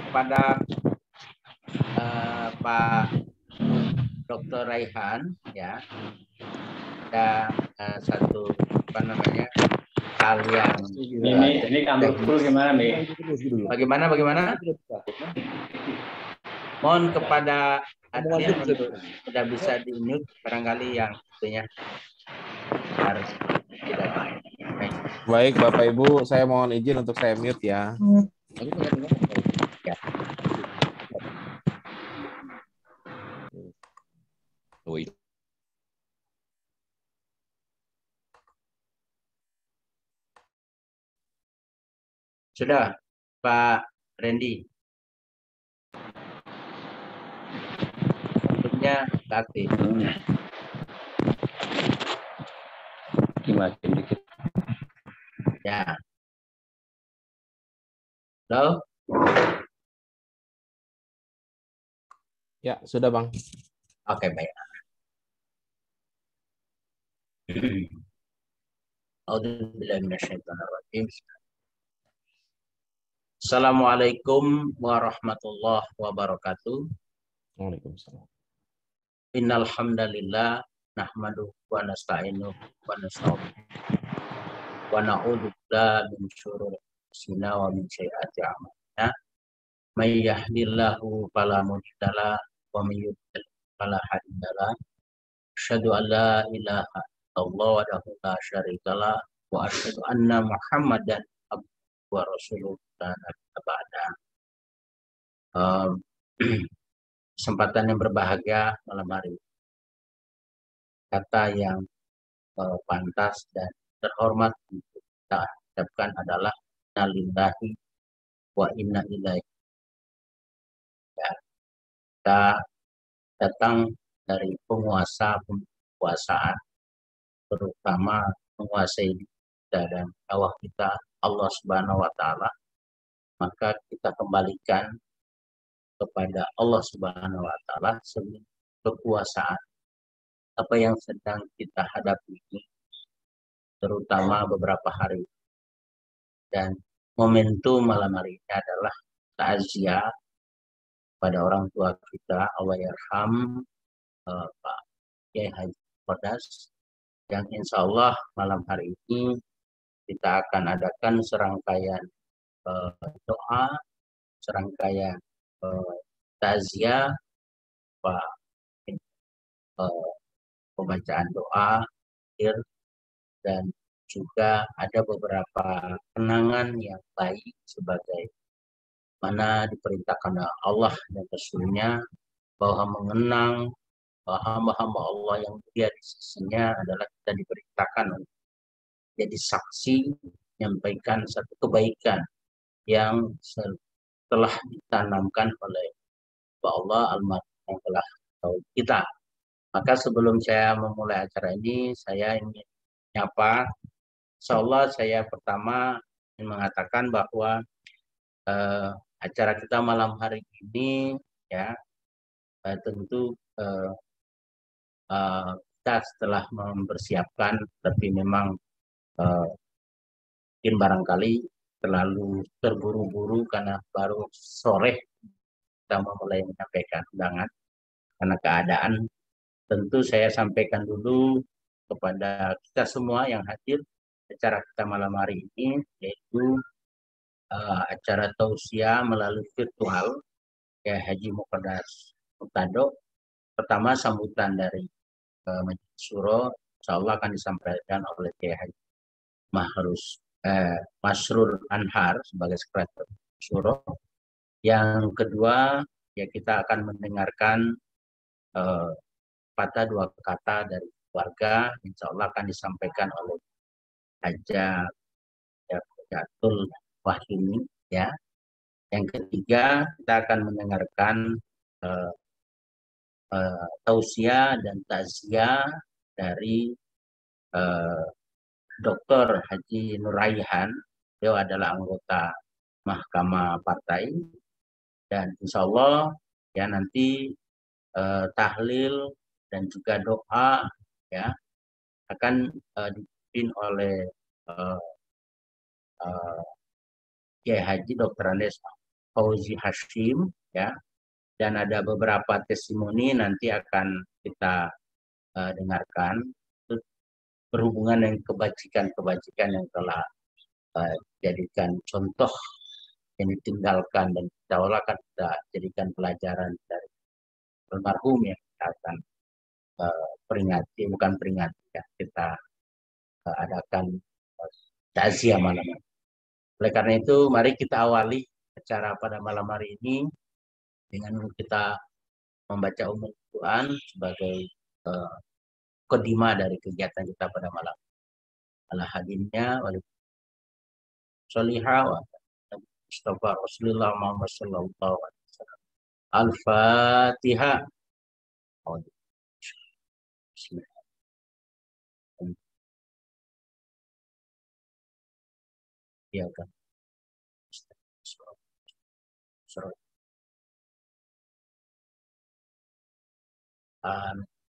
kepada Pak Dr. Raihan, ya, ada satu hal yang ini kantor full gimana nih? Bagaimana? Mohon kepada admin untuk sudah bisa di-mute barangkali yang tentunya harus tidak. Baik, Bapak Ibu, saya mohon izin untuk saya mute ya. Sudah, Pak Randy. Bentuknya aktif. Dimatiin dikit. Ya. Halo? Ya, sudah Bang. Oke, baik. Assalamualaikum warahmatullahi wabarakatuh. Waalaikumsalam. Innal hamdalillah nahmaduhu wa nasta'inuhu wa nastaghfiruh wa na'udzu billahi min syururi anfusina wa min sayyiati a'malina. May yahdihillahu fala mudhillalah wa may yudlil fala hadiyalah. Asyhadu an la ilaha illallah wahdahu la syarikalah wa asyhadu anna Muhammadan abduhu wa rasuluhu la nabiyya ba'da. Kesempatan yang berbahagia malam hari ini. Kata yang pantas dan terhormat untuk kita ucapkan adalah inna lillahi wa inna ilaihi. Ya, kita datang dari penguasaan, terutama menguasai kita dan Allah kita, Allah Subhanahu wa Ta'ala, maka kita kembalikan kepada Allah Subhanahu wa Ta'ala sebagai kekuasaan apa yang sedang kita hadapi ini, terutama beberapa hari. Dan momentum malam hari ini adalah takziah pada orang tua kita, Allahyarham Pak Kiai Haji Kodas, yang insya Allah malam hari ini kita akan adakan serangkaian doa, serangkaian takziah, Pak, pembacaan doa, dan juga ada beberapa kenangan yang baik sebagai mana diperintahkan Allah dan Rasulnya bahwa mengenang hamba-hamba Allah yang mulia di sisinya adalah kita diperintahkan untuk jadi saksi menyampaikan satu kebaikan yang telah ditanamkan oleh Allah Almarhum yang telah tahu kita. Maka sebelum saya memulai acara ini, saya ingin menyapa. Insyaallah saya pertama ingin mengatakan bahwa acara kita malam hari ini ya tentu kita setelah mempersiapkan, tapi memang mungkin barangkali terlalu terburu-buru karena baru sore kita mulai menyampaikan undangan. Karena keadaan, tentu saya sampaikan dulu kepada kita semua yang hadir acara kita malam hari ini, yaitu acara tausiah melalui virtual Kiai Haji Muqaddas Murtado. Pertama sambutan dari Majelis Syuro, insyaallah akan disampaikan oleh Kiai Haji Masrur Anhar sebagai sekretaris Syuro. Yang kedua, ya kita akan mendengarkan patah dua kata dari keluarga, insyaallah akan disampaikan oleh Haja Jatul Wahyuni, ya. Yang ketiga, kita akan mendengarkan tausiah dan takziah dari Dr. Haji Nur Raihan. Beliau adalah anggota Mahkamah Partai, dan insya Allah ya nanti tahlil dan juga doa ya akan dipimpin oleh Kiai Haji Dr. Andes Fauzi Hashim, ya, dan ada beberapa testimoni nanti akan kita dengarkan berhubungan dengan kebajikan-kebajikan yang telah jadikan contoh yang ditinggalkan dan kita akan kita jadikan pelajaran dari almarhum yang kita akan peringati, bukan peringati ya, kita adakan takziah malam ini. Oleh karena itu, mari kita awali acara pada malam hari ini dengan kita membaca umum Quran sebagai kodima dari kegiatan kita pada malam. Al-hadinnya wali solihah wa Mustafa Rasulullah Muhammad sallallahu alaihi wasallam. Al-Fatihah. Bismillah. Ya kan.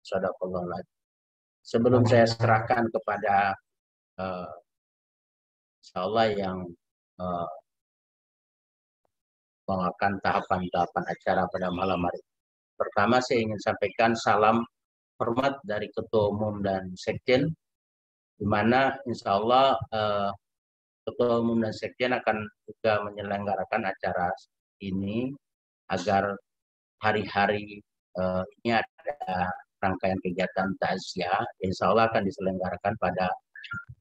Sadaqallah. Sebelum saya serahkan kepada insyaallah yang mengakan tahapan-tahapan acara pada malam hari. Pertama saya ingin sampaikan salam hormat dari Ketua Umum dan Sekjen, di mana insyaallah Ketua Umum dan Sekjen akan juga menyelenggarakan acara ini agar hari-hari ini ada rangkaian kegiatan takziah, insya Allah akan diselenggarakan pada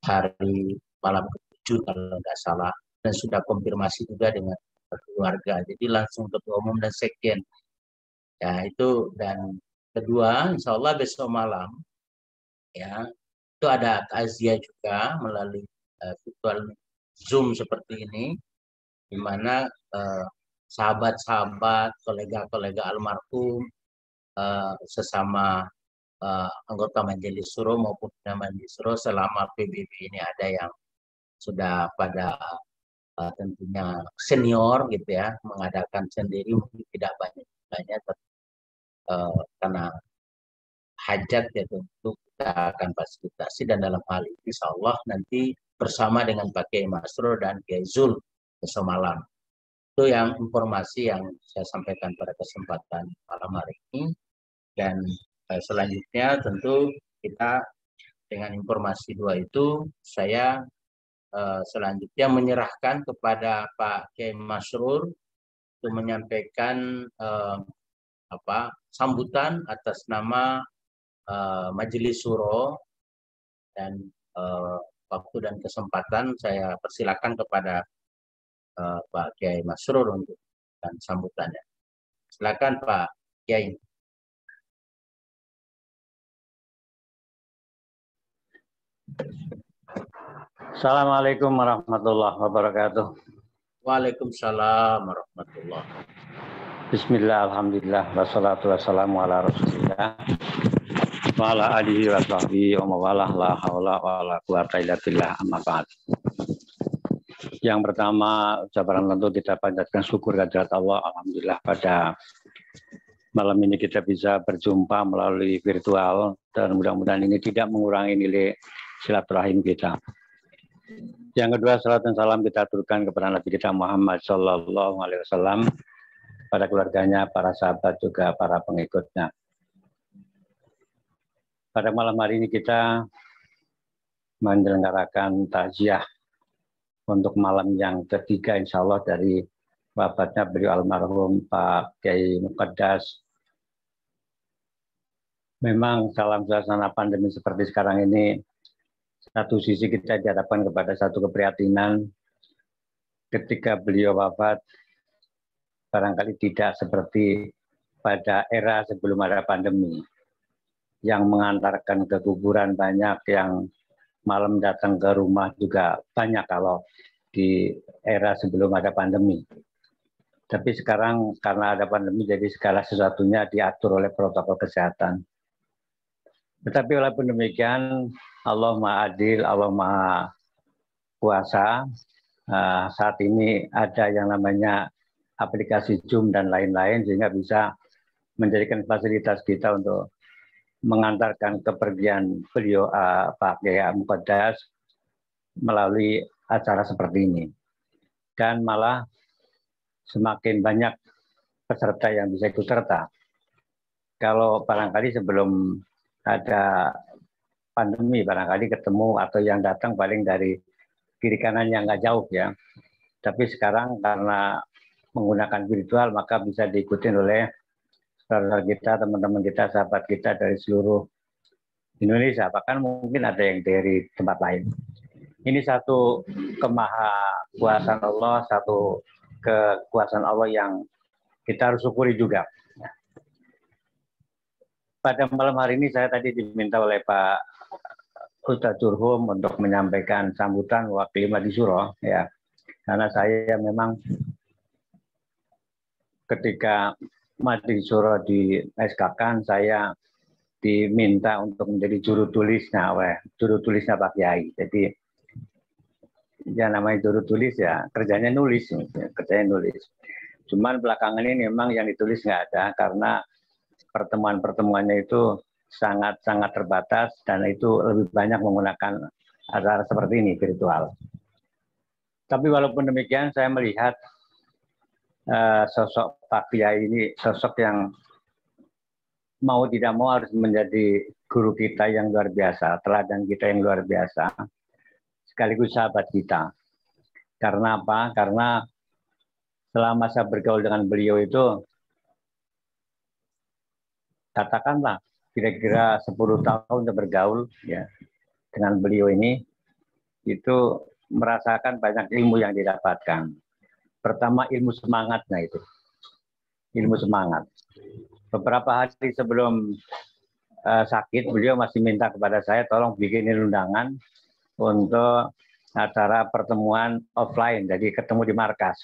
hari malam ke-7 kalau nggak salah, dan sudah konfirmasi juga dengan keluarga. Jadi langsung Ketua Umum dan Sekjen. Ya itu, dan kedua, insya Allah besok malam ya itu ada takziah juga melalui virtual Zoom seperti ini, di mana sahabat-sahabat, kolega-kolega almarhum, sesama anggota Majelis Suro maupun Majelis Suro selama PBB ini ada yang sudah pada tentunya senior gitu ya, mengadakan sendiri mungkin tidak banyak karena hajat ya tentu kita akan fasilitasi, dan dalam hal ini insya Allah nanti bersama dengan Pak Kiai Masrur dan Kiai Zul besok malam. Itu yang informasi yang saya sampaikan pada kesempatan malam hari ini. Dan selanjutnya tentu kita dengan informasi dua itu saya selanjutnya menyerahkan kepada Pak Kiai Masrur untuk menyampaikan sambutan atas nama Majelis Suro, dan waktu dan kesempatan saya persilakan kepada Pak Kiai Masrur untuk sambutannya. Silakan Pak Kiai. Assalamualaikum warahmatullahi wabarakatuh. Waalaikumsalam warahmatullahi wabarakatuh. Bismillah, alhamdulillah, wassalatu wassalamu ala rasulillah wa ala alihi wa sahbihi wa mawalah, la haula wa la quwata illa billah, amma ba'd. Yang pertama, ucapan tentu kita panjatkan syukur kehadirat Allah. Alhamdulillah pada malam ini kita bisa berjumpa melalui virtual, dan mudah-mudahan ini tidak mengurangi nilai silaturahim kita. Yang kedua, salat dan salam kita aturkan kepada Nabi kita Muhammad Sallallahu Alaihi Wasallam, pada keluarganya, para sahabat, juga para pengikutnya. Pada malam hari ini kita menyelenggarakan takziah untuk malam yang ketiga insya Allah dari wafatnya beliau almarhum Pak Kiai Muqaddas. Memang dalam suasana pandemi seperti sekarang ini, satu sisi kita dihadapkan kepada satu keprihatinan ketika beliau wafat, barangkali tidak seperti pada era sebelum ada pandemi, yang mengantarkan ke kuburan banyak, yang malam datang ke rumah juga banyak kalau di era sebelum ada pandemi. Tapi sekarang karena ada pandemi, jadi segala sesuatunya diatur oleh protokol kesehatan. Tetapi walaupun demikian, Allah Maha Adil, Allah Maha Kuasa. Saat ini ada yang namanya aplikasi Zoom dan lain-lain, sehingga bisa menjadikan fasilitas kita untuk mengantarkan kepergian beliau Pak Kiai Muqaddas melalui acara seperti ini. Dan malah semakin banyak peserta yang bisa ikut serta. Kalau barangkali sebelum ada pandemi, barangkali ketemu atau yang datang paling dari kiri kanan yang nggak jauh ya. Tapi sekarang karena menggunakan virtual, maka bisa diikuti oleh saudara kita, teman-teman kita, sahabat kita dari seluruh Indonesia. Bahkan mungkin ada yang dari tempat lain. Ini satu kemahakuasaan Allah, satu kekuasaan Allah yang kita harus syukuri juga. Pada malam hari ini saya tadi diminta oleh Pak Ustadz Jurhum untuk menyampaikan sambutan wakil Madi Suro, ya, karena saya memang ketika Madi Suro di SK-kan, saya diminta untuk menjadi juru tulisnya Pak Kiai. Jadi ya namanya juru tulis ya kerjanya nulis. Cuman belakangan ini memang yang ditulis nggak ada karena pertemuan-pertemuannya itu sangat-sangat terbatas dan itu lebih banyak menggunakan acara seperti ini, virtual. Tapi walaupun demikian saya melihat sosok Pak Kiai ini sosok yang mau tidak mau harus menjadi guru kita yang luar biasa, teladan kita yang luar biasa, sekaligus sahabat kita. Karena apa? Karena selama saya bergaul dengan beliau itu, katakanlah kira-kira 10 tahun bergaul ya dengan beliau ini, itu merasakan banyak ilmu yang didapatkan. Pertama ilmu semangatnya itu, ilmu semangat. Beberapa hari sebelum sakit, beliau masih minta kepada saya tolong bikinin undangan untuk acara pertemuan offline, jadi ketemu di markas.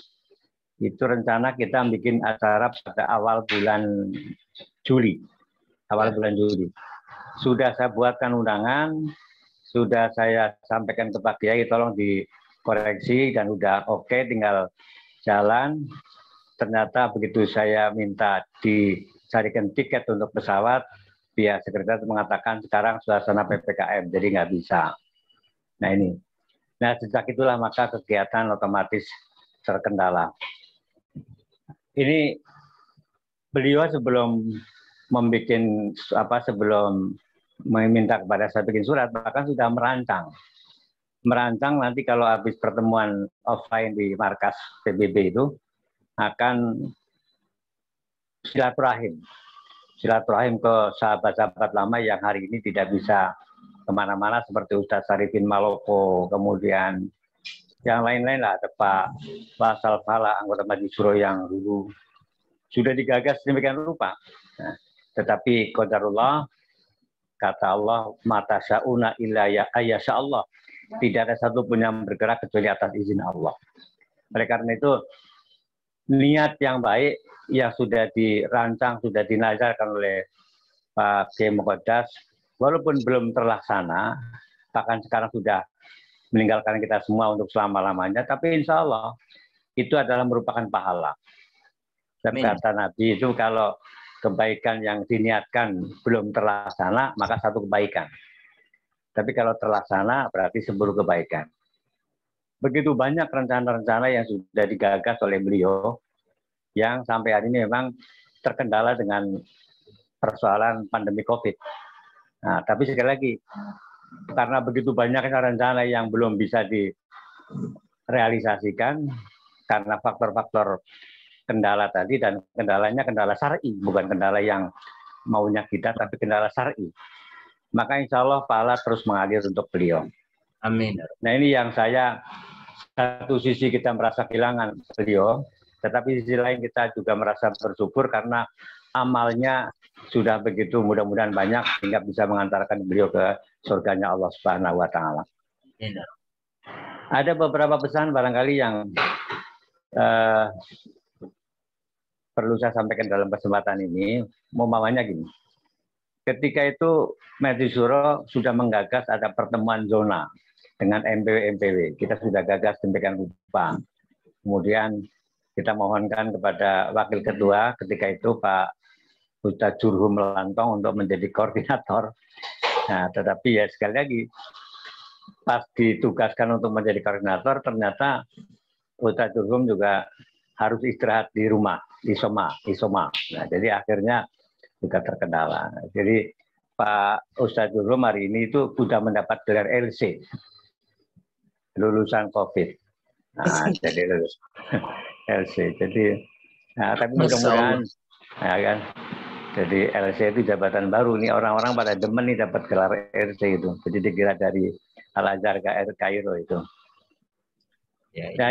Itu rencana kita bikin acara pada awal bulan Juli. Sudah saya buatkan undangan, sudah saya sampaikan ke Pak Kiai, tolong dikoreksi dan udah oke, tinggal jalan. Ternyata begitu saya minta dicarikan tiket untuk pesawat, pihak sekretariat mengatakan sekarang suasana PPKM, jadi nggak bisa. Nah ini. Nah sejak itulah maka kegiatan otomatis terkendala. Ini beliau sebelum sebelum meminta kepada saya bikin surat, bahkan sudah merancang nanti kalau habis pertemuan offline di markas PBB itu akan silaturahim ke sahabat-sahabat lama yang hari ini tidak bisa kemana-mana seperti Ustadz Sarifin Maloko, kemudian yang lain-lain lah, ada Pak Fasal Fala, anggota Majelis Suro yang dulu sudah digagas demikian rupa. Nah, tetapi qadarullah, kata Allah, mata syauna illa ya ayyasha Allah. Tidak ada satupun yang bergerak kecuali atas izin Allah. Oleh karena itu, niat yang baik yang sudah dirancang, sudah dinazarkan oleh Pak Kiai Muqaddas, walaupun belum terlaksana, bahkan sekarang sudah meninggalkan kita semua untuk selama-lamanya, tapi insya Allah itu adalah merupakan pahala. Dan kata Nabi itu kalau kebaikan yang diniatkan belum terlaksana, maka satu kebaikan. Tapi kalau terlaksana, berarti 10 kebaikan. Begitu banyak rencana-rencana yang sudah digagas oleh beliau, yang sampai hari ini memang terkendala dengan persoalan pandemi COVID. Nah, tapi sekali lagi, karena begitu banyaknya rencana yang belum bisa direalisasikan, karena faktor-faktor kendala tadi, dan kendalanya kendala syar'i, bukan kendala yang maunya kita, tapi kendala syar'i. Maka insya Allah pahala terus mengalir untuk beliau. Amin. Nah ini yang saya, satu sisi kita merasa kehilangan beliau, tetapi sisi lain kita juga merasa bersyukur karena amalnya sudah begitu mudah-mudahan banyak sehingga bisa mengantarkan beliau ke surganya Allah Subhanahu wa taala. Ada beberapa pesan barangkali yang perlu saya sampaikan dalam kesempatan ini. Umpamanya gini. Ketika itu Majelis Suro sudah menggagas ada pertemuan zona dengan MPW. Kita sudah gagas demikian rupa. Kemudian kita mohonkan kepada Wakil Ketua ketika itu Pak Ustadz Jurhum Melantong untuk menjadi koordinator. Nah, tetapi ya sekali lagi pas ditugaskan untuk menjadi koordinator ternyata Ustadz Jurhum juga harus istirahat di rumah, isoma. Nah, jadi akhirnya juga terkendala. Jadi Pak Ustadz Durham hari ini itu sudah mendapat gelar LC, lulusan COVID. Nah, jadi lulus LC. Jadi, nah, tapi mudah-mudahan, ya kan. Jadi LC itu jabatan baru nih, orang-orang pada demen nih dapat gelar LC itu. Jadi dikira dari Al-Azhar Kairo itu. Ya, Nah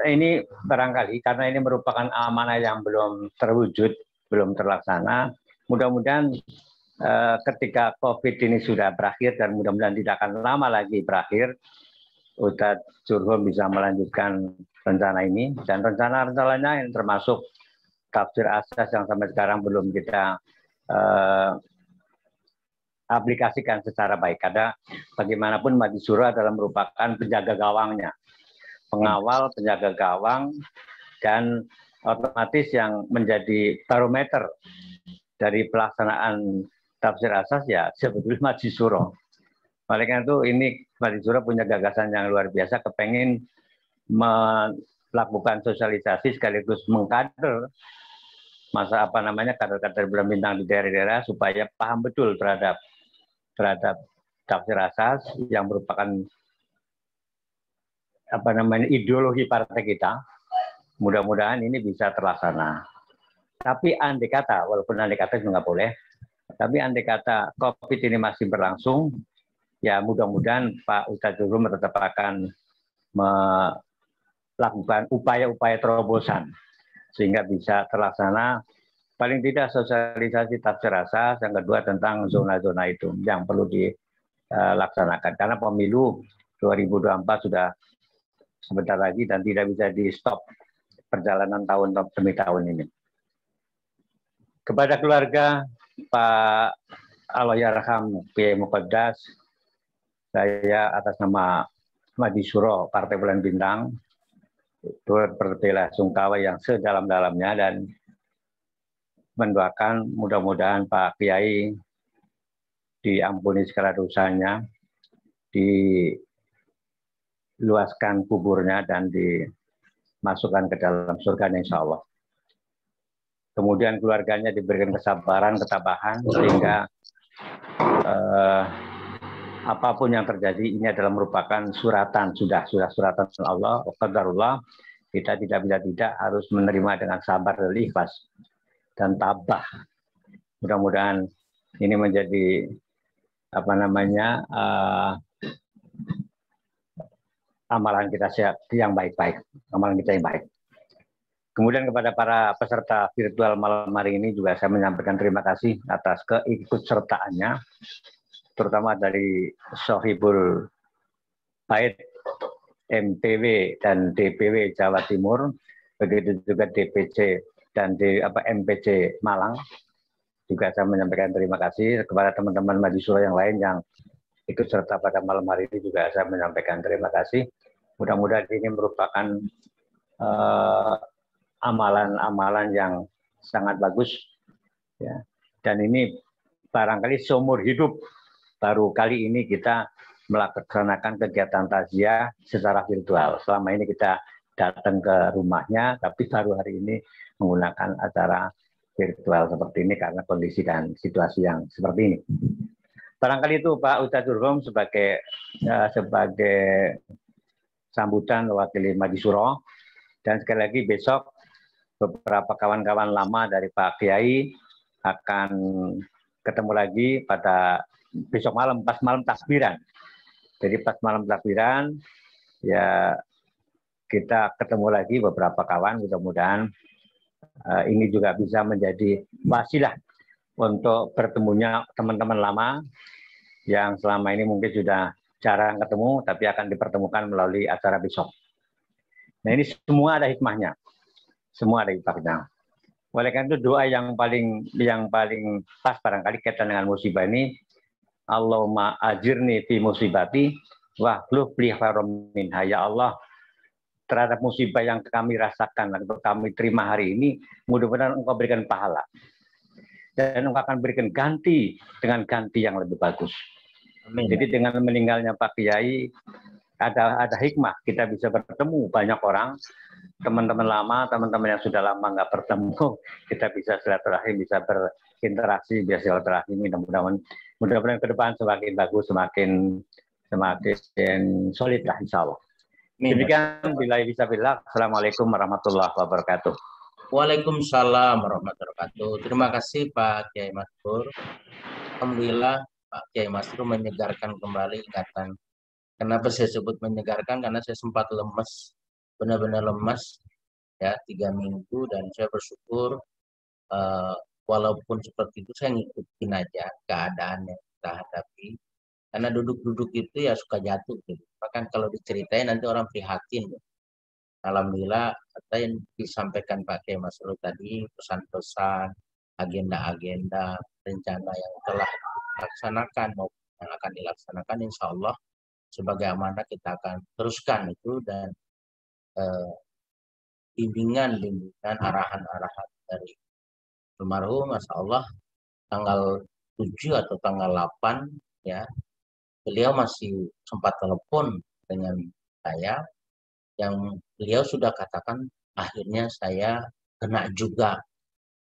ini barangkali karena ini merupakan amanah yang belum terwujud, belum terlaksana. Mudah-mudahan ketika COVID ini sudah berakhir dan mudah-mudahan tidak akan lama lagi berakhir, Ustadz Durham bisa melanjutkan rencana ini dan rencana-rencananya yang termasuk tafsir asas yang sampai sekarang belum kita aplikasikan secara baik. Karena bagaimanapun Majlis Syuro adalah merupakan penjaga gawangnya, pengawal, penjaga gawang, dan otomatis yang menjadi barometer dari pelaksanaan tafsir asas ya sebetulnya Majlis Syuro. Oleh karena itu ini Majlis Syuro punya gagasan yang luar biasa, kepengen melakukan sosialisasi sekaligus mengkader kader-kader bulan bintang di daerah-daerah supaya paham betul terhadap tafsir asas yang merupakan ideologi partai kita. Mudah-mudahan ini bisa terlaksana. Tapi andai kata, walaupun andai kata juga nggak boleh, tapi andai kata COVID ini masih berlangsung, ya mudah-mudahan Pak Ustadz Durham tetap akan melakukan upaya-upaya terobosan sehingga bisa terlaksana paling tidak sosialisasi tafsir asas, yang kedua tentang zona-zona itu yang perlu dilaksanakan karena pemilu 2024 sudah sebentar lagi dan tidak bisa di stop perjalanan tahun demi tahun ini. Kepada keluarga Pak Allahyarham Kiai Muqaddas, saya atas nama Majlis Syuro Partai Bulan Bintang turut berbela-sungkawa yang sedalam-dalamnya dan mendoakan mudah-mudahan Pak Kiai diampuni segala dosanya, diluaskan kuburnya dan dimasukkan ke dalam surga insya Allah. Kemudian keluarganya diberikan kesabaran, ketabahan sehingga apapun yang terjadi ini adalah merupakan suratan, sudah suratan Allah, qadarullah. Kita tidak harus menerima dengan sabar dan ikhlas dan tabah. Mudah-mudahan ini menjadi amalan kita yang baik-baik, amalan kita yang baik. Kemudian kepada para peserta virtual malam hari ini juga saya menyampaikan terima kasih atas keikutsertaannya, terutama dari Sohibul Bait MPW dan DPW Jawa Timur, begitu juga DPC dan MPC Malang. Juga saya menyampaikan terima kasih kepada teman-teman Majlis Syuro yang lain yang ikut serta pada malam hari ini juga saya menyampaikan terima kasih. Mudah-mudahan ini merupakan amalan-amalan yang sangat bagus, ya. Dan ini barangkali seumur hidup baru kali ini kita melaksanakan kegiatan takziah secara virtual. Selama ini kita datang ke rumahnya, tapi baru hari ini menggunakan acara virtual seperti ini karena kondisi dan situasi yang seperti ini. Barangkali itu Pak Ustadz Durham sebagai sambutan mewakili Majlis Syuro. Dan sekali lagi besok beberapa kawan-kawan lama dari Pak Kiai akan ketemu lagi pada besok malam, pas malam takbiran. Jadi pas malam takbiran, ya kita ketemu lagi beberapa kawan, mudah-mudahan ini juga bisa menjadi wasilah untuk bertemunya teman-teman lama yang selama ini mungkin sudah jarang ketemu, tapi akan dipertemukan melalui acara besok. Nah ini semua ada hikmahnya. Semua ada hikmahnya. Oleh karena itu doa yang paling pas barangkali kaitan dengan musibah ini, Allahumma ajirni fi musibati wa hluf li khairam minha. Ya Allah, terhadap musibah yang kami rasakan atau kami terima hari ini, mudah-mudahan Engkau berikan pahala. Dan Engkau akan berikan ganti dengan ganti yang lebih bagus. Amin. Jadi dengan meninggalnya Pak Kiai, ada hikmah, kita bisa bertemu banyak orang teman-teman lama, teman-teman yang sudah lama nggak bertemu, kita bisa silaturahim, bisa berinteraksi, biar silaturahim. Mudah-mudahan ke depan semakin bagus, semakin solid lah, insya Allah. Demikian, billahi. Assalamualaikum warahmatullahi wabarakatuh. Waalaikumsalam warahmatullahi wabarakatuh. Terima kasih Pak Kiai Masrur. Alhamdulillah Pak Kiai Masrur menyegarkan kembali ingatan. Kenapa saya sebut menyegarkan? Karena saya sempat lemes, benar-benar lemes ya 3 minggu, dan saya bersyukur walaupun seperti itu saya ngikutin aja keadaan yang kita hadapi. Karena duduk-duduk itu ya suka jatuh gitu. Bahkan kalau diceritain nanti orang prihatin. Alhamdulillah apa yang disampaikan Pak Kiai Masrur tadi, pesan-pesan, agenda-agenda, rencana yang telah dilaksanakan maupun yang akan dilaksanakan, insya Allah sebagai amanah kita akan teruskan itu, dan bimbingan, arahan-arahan dari almarhum, Masya Allah, tanggal 7 atau tanggal 8 ya, beliau masih sempat telepon dengan saya, yang beliau sudah katakan akhirnya saya kena juga.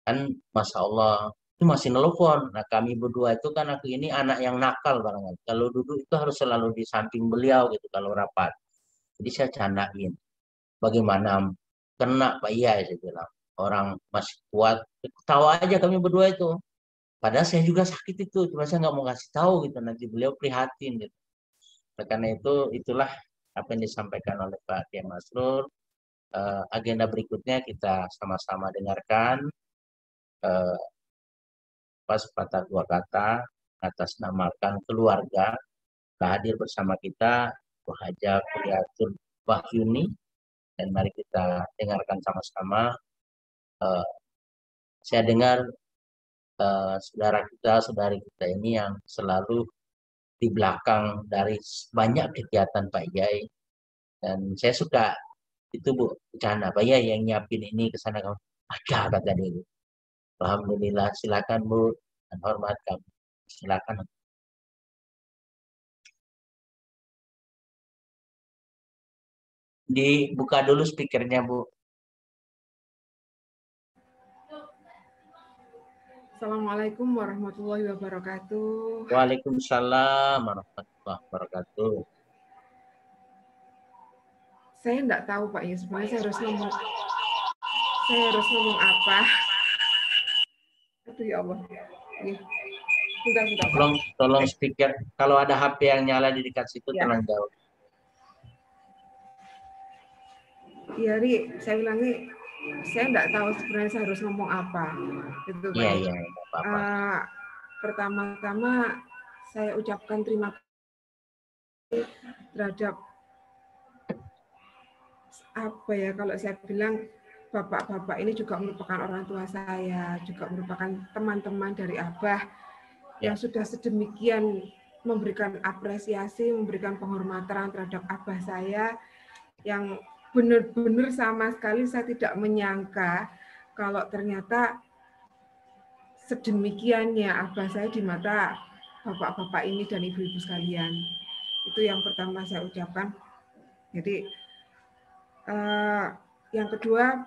Kan Masya Allah, itu masih nelpon. Nah kami berdua itu kan, aku ini anak yang nakal barangkali. Kalau duduk itu harus selalu di samping beliau gitu kalau rapat. Jadi saya candain, bagaimana kena Pak Iya, saya bilang. Orang masih kuat, tawa aja kami berdua itu. Padahal saya juga sakit itu, cuma saya nggak mau kasih tahu gitu, nanti beliau prihatin gitu. Karena itu, itulah apa yang disampaikan oleh Pak Kiai Masrur. Agenda berikutnya kita sama-sama dengarkan. Pas patah dua kata atas namakan keluarga, hadir bersama kita Bu Haja Kuliatul Wahyuni, dan mari kita dengarkan sama-sama. Saya dengar saudari kita ini yang selalu di belakang dari banyak kegiatan Pak Yai, dan saya suka itu Bu, bercanda Pak Yai yang nyiapin ini ke sana, kamu ada kata dia. Alhamdulillah, silakan Bu, dan hormat kami, silakan. Dibuka dulu speakernya Bu. Assalamualaikum warahmatullahi wabarakatuh. Waalaikumsalam warahmatullahi wabarakatuh. Saya enggak tahu Pak ya, sebenarnya saya harus ngomong apa. Aduh ya Allah. Bentar. Tolong speaker. Kalau ada HP yang nyala di dekat situ, ya. Tenang jauh. Iya, Ri, saya bilang nih, saya enggak tahu sebenarnya saya harus ngomong apa. Gitu, Pak. Iya, apa-apa. Pertama-tama saya ucapkan terima kasih terhadap apa ya, kalau saya bilang bapak-bapak ini juga merupakan orang tua saya, juga merupakan teman-teman dari Abah yang sudah sedemikian memberikan apresiasi, memberikan penghormatan terhadap Abah saya, yang benar-benar sama sekali saya tidak menyangka kalau ternyata sedemikiannya Abah saya di mata bapak-bapak ini dan ibu-ibu sekalian. Itu yang pertama saya ucapkan. Jadi yang kedua,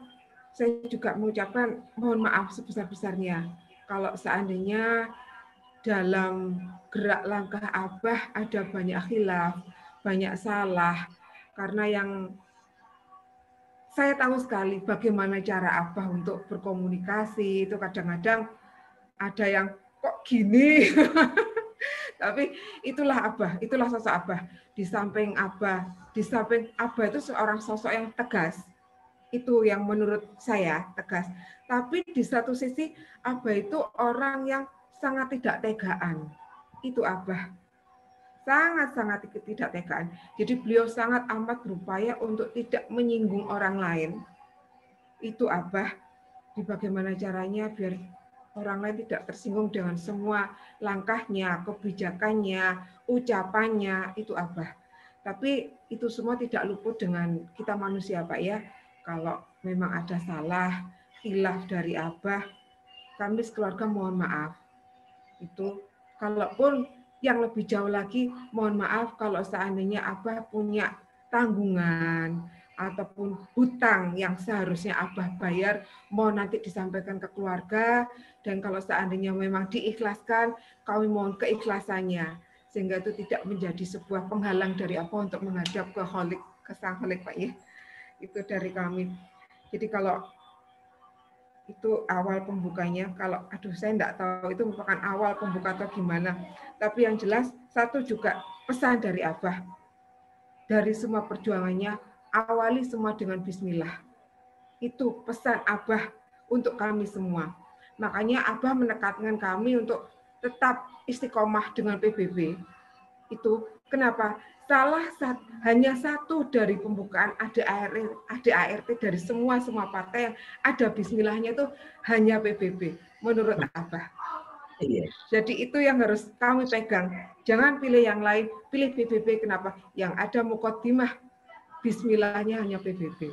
saya juga mengucapkan mohon maaf sebesar-besarnya kalau seandainya dalam gerak langkah Abah ada banyak khilaf, banyak salah, karena yang saya tahu sekali bagaimana cara Abah untuk berkomunikasi, itu kadang-kadang ada yang kok gini. Tapi itulah Abah, itulah sosok Abah. Di samping Abah itu seorang sosok yang tegas. Itu yang menurut saya tegas. Tapi di satu sisi Abah itu orang yang sangat tidak tegaan. Itu Abah. Sangat-sangat tidak tegaan. Jadi beliau sangat amat berupaya untuk tidak menyinggung orang lain. Itu Abah. Di bagaimana caranya biar orang lain tidak tersinggung dengan semua langkahnya, kebijakannya, ucapannya, itu Abah. Tapi itu semua tidak luput dengan kita manusia, Pak ya. Kalau memang ada salah, khilaf dari Abah, kami sekeluarga mohon maaf. Itu kalaupun yang lebih jauh lagi, mohon maaf kalau seandainya Abah punya tanggungan, ataupun hutang yang seharusnya Abah bayar, mohon nanti disampaikan ke keluarga, dan kalau seandainya memang diikhlaskan, kami mohon keikhlasannya, sehingga itu tidak menjadi sebuah penghalang dari Abah untuk menghadap ke Kholik, ke Sang Kholik, Pak ya. Itu dari kami. Jadi kalau itu awal pembukanya, kalau aduh saya enggak tahu itu merupakan awal pembuka atau gimana. Tapi yang jelas satu juga pesan dari Abah. Dari semua perjuangannya, awali semua dengan bismillah. Itu pesan Abah untuk kami semua. Makanya Abah menekankan kami untuk tetap istiqomah dengan PBB. Itu kenapa? Hanya satu dari pembukaan ADART dari semua partai yang ada bismillahnya itu hanya PBB menurut Abah. Jadi itu yang harus kami pegang. Jangan pilih yang lain, pilih PBB. Kenapa? Yang ada muqaddimah bismillahnya hanya PBB.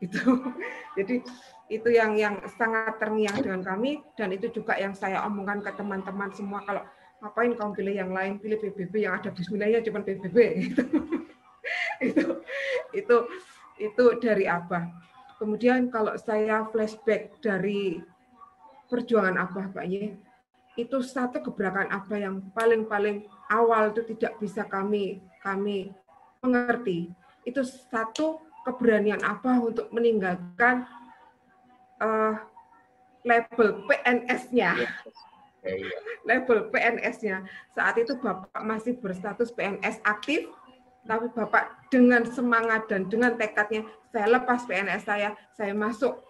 Itu. Jadi itu yang sangat terngiang dengan kami, dan itu juga yang saya omongkan ke teman-teman semua, kalau ngapain kamu pilih yang lain, pilih PBB yang ada bismillahnya cuma PBB. Itu dari Abah. Kemudian kalau saya flashback dari perjuangan Abah, Pak Ye, itu satu gebrakan Abah yang paling awal itu tidak bisa kami mengerti. Itu satu keberanian Abah untuk meninggalkan label PNS-nya. Label PNS-nya. Saat itu Bapak masih berstatus PNS aktif, tapi Bapak dengan semangat dan dengan tekadnya, saya lepas PNS saya masuk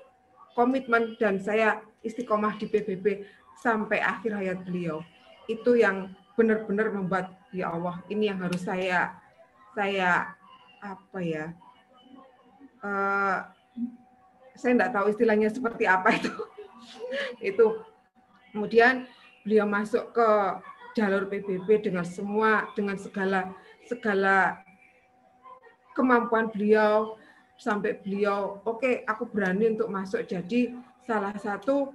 komitmen dan saya istiqomah di PBB sampai akhir hayat beliau. Itu yang benar-benar membuat, ya Allah, ini yang harus saya apa ya? Saya enggak tahu istilahnya seperti apa itu. Itu. Kemudian beliau masuk ke jalur PBB dengan segala kemampuan beliau, sampai beliau oke, aku berani untuk masuk jadi salah satu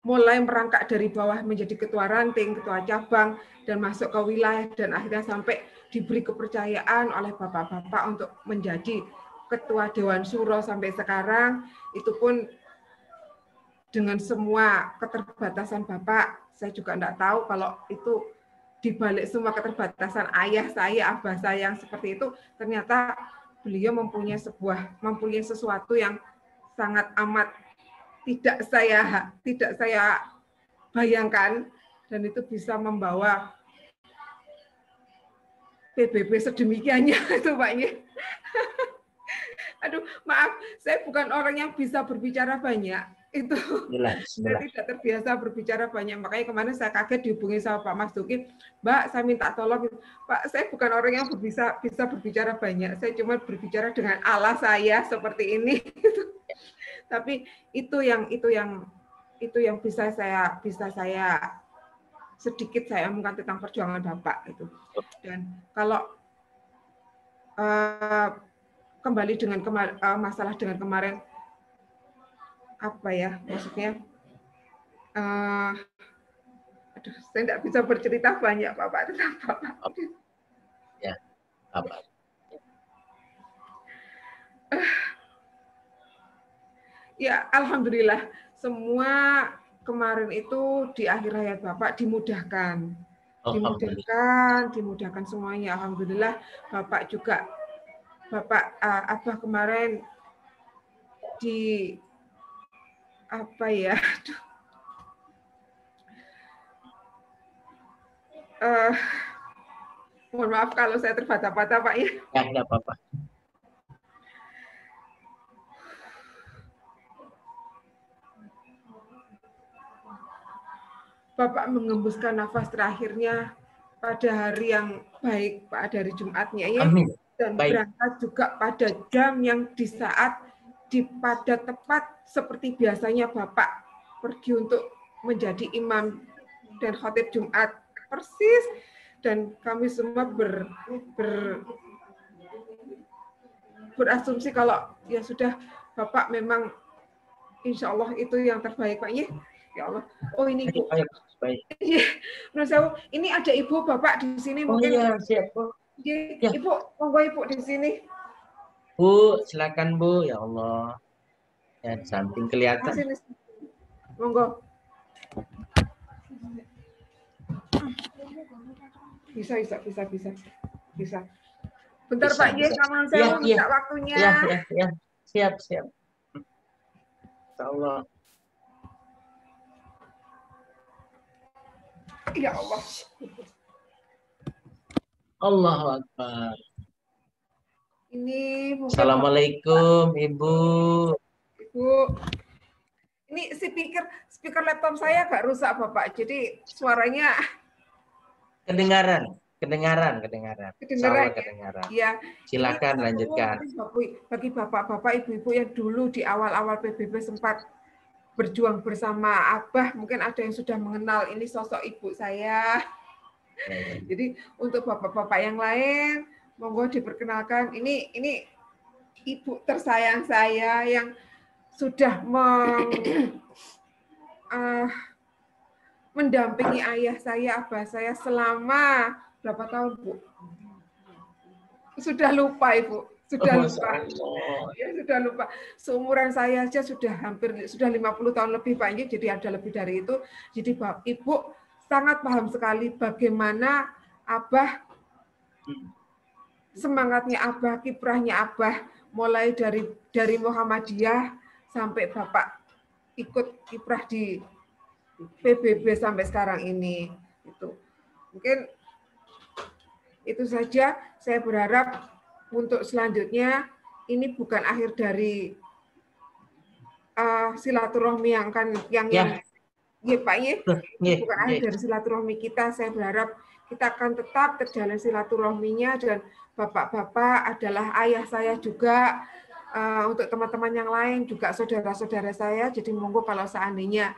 mulai merangkak dari bawah menjadi ketua ranting, ketua cabang, dan masuk ke wilayah, dan akhirnya sampai diberi kepercayaan oleh bapak-bapak untuk menjadi ketua Dewan Syuro sampai sekarang. Itu pun dengan semua keterbatasan Bapak, saya juga enggak tahu kalau itu dibalik semua keterbatasan ayah saya, abah saya yang seperti itu, ternyata beliau mempunyai sesuatu yang sangat amat tidak saya bayangkan, dan itu bisa membawa PBB sedemikiannya itu, Pak. Aduh, maaf, saya bukan orang yang bisa berbicara banyak. Itu saya tidak terbiasa berbicara banyak. Makanya kemarin saya kaget dihubungi sama Pak Mas Duki, Mbak, saya minta tolong. Pak, saya bukan orang yang bisa berbicara banyak. Saya cuma berbicara dengan ala saya seperti ini. Tapi itu yang bisa saya sedikit saya omongkan tentang perjuangan Bapak itu. Dan kalau kembali dengan masalah dengan kemarin, apa ya maksudnya, aduh, saya tidak bisa bercerita banyak Bapak tentang Bapak. Ya, apa? Ya, alhamdulillah semua kemarin itu di akhir hayat Bapak dimudahkan. Dimudahkan semuanya. Alhamdulillah Bapak juga, Abah kemarin di apa ya, mohon maaf kalau saya terbata-bata, Pak ya. Ya, enggak apa-apa. Bapak mengembuskan nafas terakhirnya pada hari yang baik, Pak, dari Jumatnya ya. Amin. Dan Baik. Berangkat juga pada jam yang pada tepat seperti biasanya Bapak pergi untuk menjadi imam dan khotib Jumat persis, dan kami semua berasumsi kalau ya sudah Bapak memang insya Allah itu yang terbaik, Pak ya. Ya Allah. Oh ini Bu. Baik. Iya, menurut saya ini ada Ibu Bapak di sini mungkin. Iya, siap, Bu. Ya. Ibu, monggo Ibu di sini. Bu, silakan Bu. Ya Allah. Ya, di samping kelihatan. Sini. Monggo. Bisa. Bentar Bisa, Pak Ye, Kamal Iya, Sewu minta waktunya. Iya. Siap. Ya Allah. Ya Allah. Allahu Akbar. Ini mungkin Assalamualaikum Ibu. Ibu. Ini speaker laptop saya agak rusak Bapak. Jadi suaranya Kedengaran. kedengeran Kedengaran. ya. Silakan Ini lanjutkan. Bagi bapak-bapak, ibu-ibu yang dulu di awal-awal PBB sempat berjuang bersama Abah, mungkin ada yang sudah mengenal ini sosok ibu saya. Jadi untuk bapak-bapak yang lain, monggo diperkenalkan. Ini ibu tersayang saya yang sudah mendampingi ayah saya, abah saya selama berapa tahun, Bu? Sudah lupa, Ibu. Sudah lupa. Seumuran saya aja sudah 50 tahun lebih, Pak Inji, jadi ada lebih dari itu. Jadi Ibu sangat paham sekali bagaimana Abah, semangatnya Abah, kiprahnya Abah, mulai dari Muhammadiyah sampai Bapak ikut kiprah di PBB sampai sekarang ini. Mungkin itu saja. Saya berharap untuk selanjutnya ini bukan akhir dari silaturahmi bukan akhir dari silaturahmi kita. Saya berharap kita akan tetap terjalin silaturahminya, dan bapak-bapak adalah ayah saya juga, untuk teman-teman yang lain juga saudara-saudara saya. Jadi monggo kalau seandainya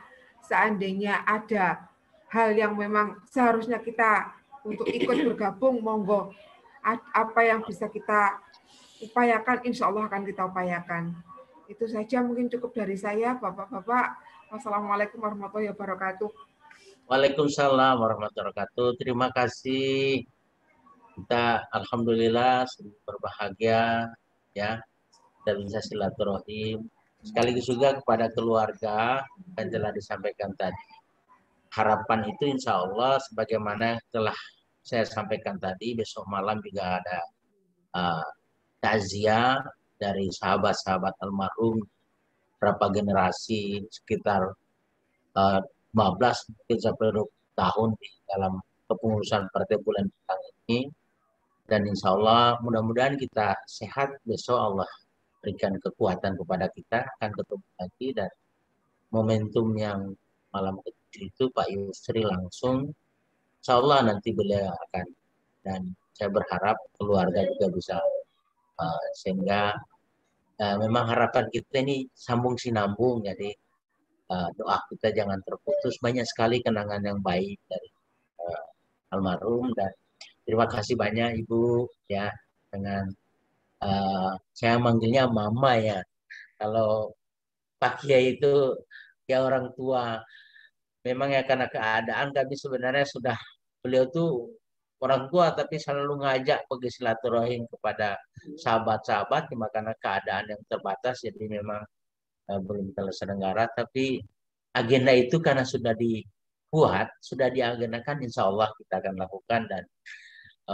ada hal yang memang seharusnya kita untuk ikut bergabung, monggo. Apa yang bisa kita upayakan, insya Allah akan kita upayakan. Itu saja mungkin cukup dari saya, Bapak-Bapak. Wassalamualaikum warahmatullahi wabarakatuh. Waalaikumsalam warahmatullahi wabarakatuh. Terima kasih. Kita alhamdulillah berbahagia ya, dan bisa silaturahim. Sekaligus juga kepada keluarga yang telah disampaikan tadi. Harapan itu insya Allah sebagaimana telah saya sampaikan tadi, besok malam juga ada takziah dari sahabat-sahabat almarhum, berapa generasi, sekitar 15 mungkin sampai 20 tahun di dalam kepengurusan Partai Bulan Bintang ini. Dan insya Allah mudah-mudahan kita sehat, besok Allah berikan kekuatan kepada kita, akan ketemu lagi. Dan momentum yang malam itu Pak Yusri langsung, insya Allah nanti beliau akan, dan saya berharap keluarga juga bisa, sehingga memang harapan kita ini sambung sinambung, jadi doa kita jangan terputus. Banyak sekali kenangan yang baik dari almarhum, dan terima kasih banyak Ibu ya, dengan saya manggilnya Mama ya. Kalau Pak Kiai itu ya orang tua. Memang ya karena keadaan kami sebenarnya sudah, beliau tuh orang tua tapi selalu ngajak pergi silaturahim kepada sahabat-sahabat, karena keadaan yang terbatas jadi memang belum terselenggara. Tapi agenda itu karena sudah dibuat, sudah diagendakan, insya Allah kita akan lakukan. Dan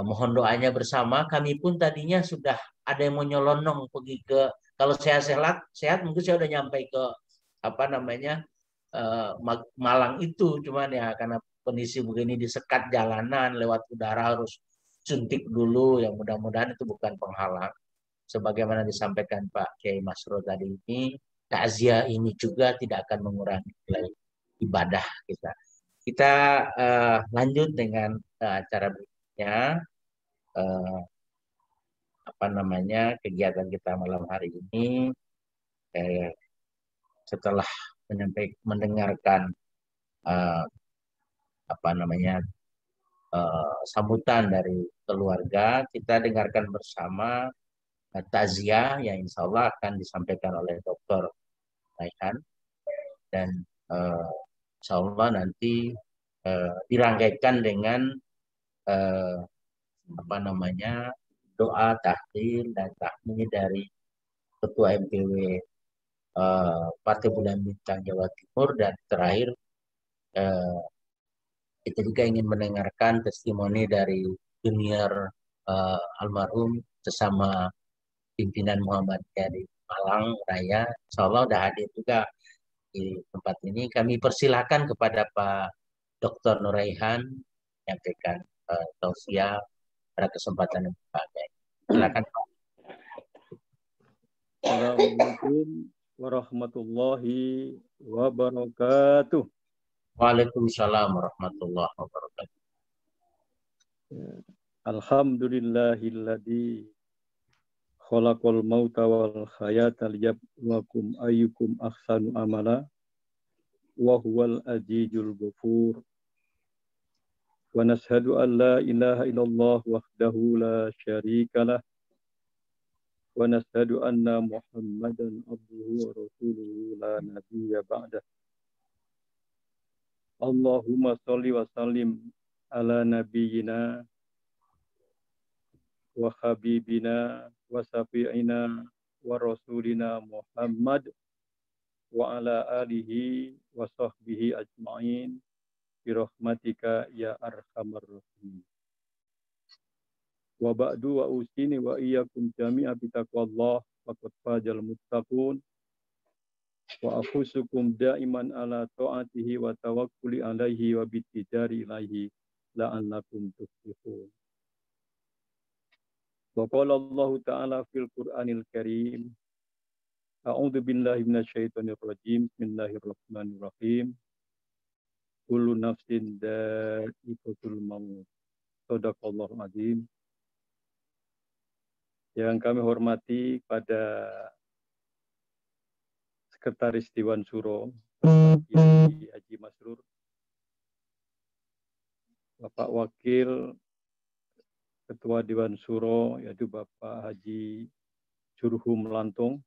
mohon doanya bersama. Kami pun tadinya sudah ada yang mau nyelonong pergi ke, kalau saya sehat mungkin saya udah nyampe ke Malang itu, cuman ya karena kondisi begini disekat jalanan, lewat udara harus suntik dulu. Yang mudah-mudahan itu bukan penghalang. Sebagaimana disampaikan Pak Kiai Masrur tadi, ini takziah ini juga tidak akan mengurangi nilai ibadah kita. Kita lanjut dengan acara berikutnya, kegiatan kita malam hari ini. Setelah mendengarkan sambutan dari keluarga, kita dengarkan bersama takziah yang insya Allah akan disampaikan oleh Dr. Raihan, dan insya Allah nanti dirangkaikan dengan doa tahlil dan tahmid dari Ketua MPW Partai Bulan Bintang Jawa Timur, dan terakhir kita juga ingin mendengarkan testimoni dari junior almarhum sesama pimpinan Muhammadiyah di Malang Raya. Insya Allah sudah hadir juga di tempat ini. Kami persilahkan kepada Pak Dr. Nuraihan menyampaikan tausiah pada kesempatan yang berbahagia. Silakan Pak. Assalamualaikum warahmatullahi wabarakatuh. Waalaikumsalam warahmatullahi wabarakatuh. Alhamdulillahilladzi khalaqal mauta wal hayata liyabluwakum ayyukum ahsanu amala wa huwal azizul ghafur. Wa nashhadu an la ilaha illallah wahdahu la syarikalah wa nashhadu anna Muhammadan abduhu wa rasuluhu la nabiyya ba'dah. Allahumma sholli wa sallim ala nabiyyina wa habibina wa syafi'ina wa rasulina Muhammad wa ala alihi wa sahbihi ajma'in bi rahmatika ya arhamar rahimin. Wa ba'du wa usini wa iyyakum jami'a bi taqwallah faqad fazal muttaqun wa afusukum da'iman ala ta'atihi wa tawakkuli alaihi wa bitijari ilaihi la'allakum tuflihun. Wa qala Allah ta'ala fil Qur'anil Karim, a'udzu billahi minasyaitonir rajim, bismillahirrahmanirrahim. Kullu nafsin dha'iqatul maut. Shadaqallahul azim. Yang kami hormati pada Sekretaris Dewan Syuro, Kiai Haji Masrur, Bapak Wakil Ketua Dewan Syuro, yaitu Bapak Haji Jurhum Lantung,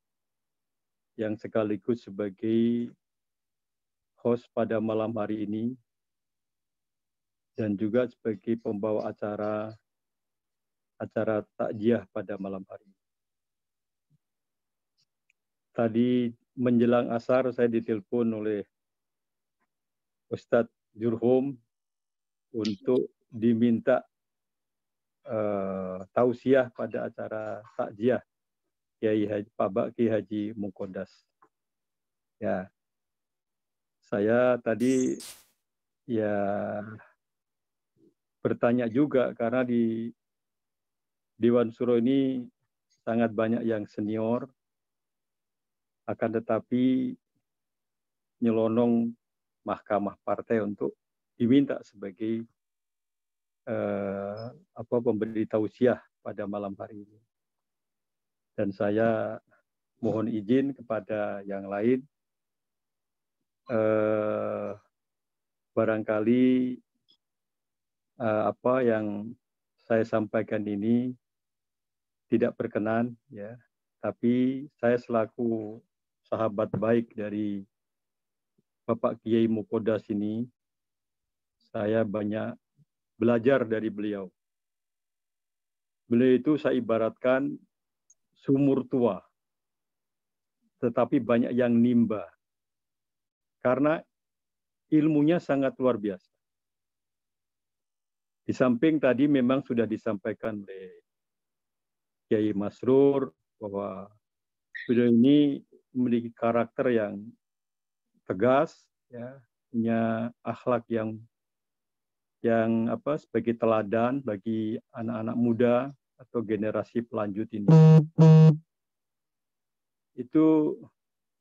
yang sekaligus sebagai host pada malam hari ini, dan juga sebagai pembawa acara takziah pada malam hari ini. Tadi menjelang asar saya ditelepon oleh Ustadz Jurhum untuk diminta tausiah pada acara takziah Pak Kiai Haji Muqaddas. Ya, saya tadi bertanya juga karena di Dewan Syuro ini sangat banyak yang senior, akan tetapi nyelonong mahkamah partai untuk diminta sebagai pemberi tausiah pada malam hari ini. Dan saya mohon izin kepada yang lain, barangkali apa yang saya sampaikan ini tidak berkenan, ya. Tapi saya selaku sahabat baik dari Bapak Kiai Muqaddas ini, saya banyak belajar dari beliau. Beliau itu saya ibaratkan sumur tua, tetapi banyak yang nimba. Karena ilmunya sangat luar biasa. Di samping tadi memang sudah disampaikan oleh Kiai Masrur bahwa beliau ini memiliki karakter yang tegas, ya, punya akhlak yang sebagai teladan bagi anak-anak muda atau generasi pelanjut ini. Itu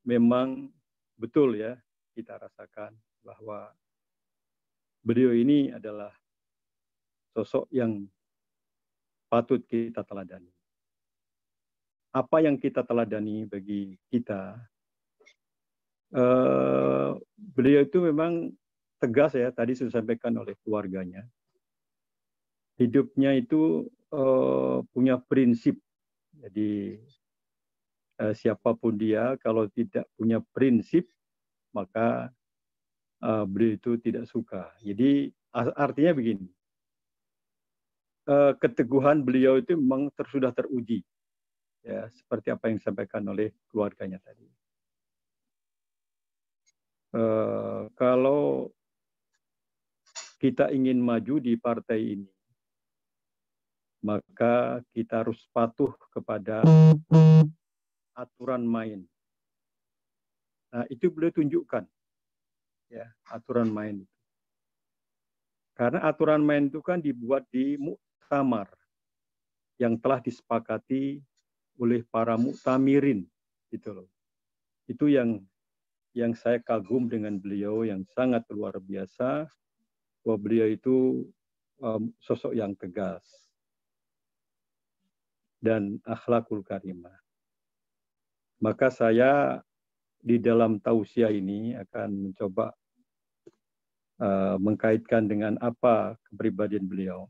memang betul, ya, kita rasakan bahwa beliau ini adalah sosok yang patut kita teladani. Apa yang kita teladani bagi kita? Beliau itu memang tegas, ya, tadi sudah disampaikan oleh keluarganya. Hidupnya itu punya prinsip. Jadi siapapun dia, kalau tidak punya prinsip, maka beliau itu tidak suka. Jadi artinya begini, keteguhan beliau itu memang sudah teruji, ya, seperti apa yang disampaikan oleh keluarganya tadi. Kalau kita ingin maju di partai ini, maka kita harus patuh kepada aturan main. Nah, itu beliau tunjukkan, ya, aturan main. Karena aturan main itu kan dibuat di muktamar yang telah disepakati oleh para muktamirin, gitu loh. Itu yang saya kagum dengan beliau, yang sangat luar biasa, bahwa beliau itu sosok yang tegas dan akhlakul karimah. Maka saya di dalam tausiah ini akan mencoba mengkaitkan dengan apa kepribadian beliau.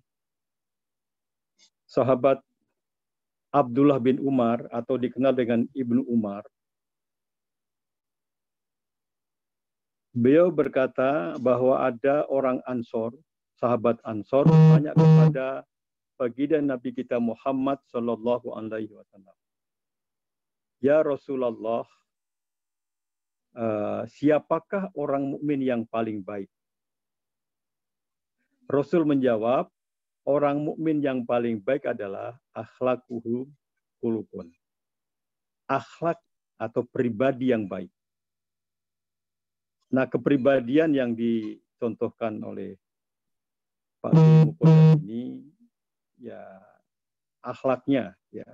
Sahabat Abdullah bin Umar atau dikenal dengan Ibnu Umar, beliau berkata bahwa ada orang Ansor, sahabat Ansor, tanya kepada baginda Nabi kita Muhammad Sallallahu Alaihi Wasallam, ya Rasulullah, siapakah orang mukmin yang paling baik? Rasul menjawab, orang mukmin yang paling baik adalah akhlaquhu khuluqun. Akhlak atau pribadi yang baik. Nah, kepribadian yang dicontohkan oleh Pak Mukodas ini, ya, akhlaknya, ya,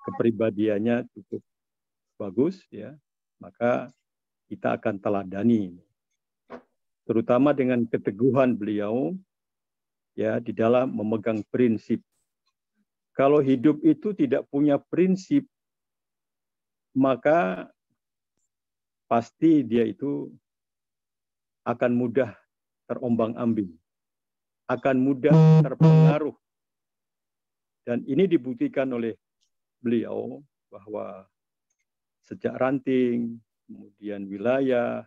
kepribadiannya cukup bagus, ya, maka kita akan teladani, terutama dengan keteguhan beliau, ya, di dalam memegang prinsip. Kalau hidup itu tidak punya prinsip, maka pasti dia itu akan mudah terombang-ambing, akan mudah terpengaruh. Dan ini dibuktikan oleh beliau bahwa sejak ranting, kemudian wilayah,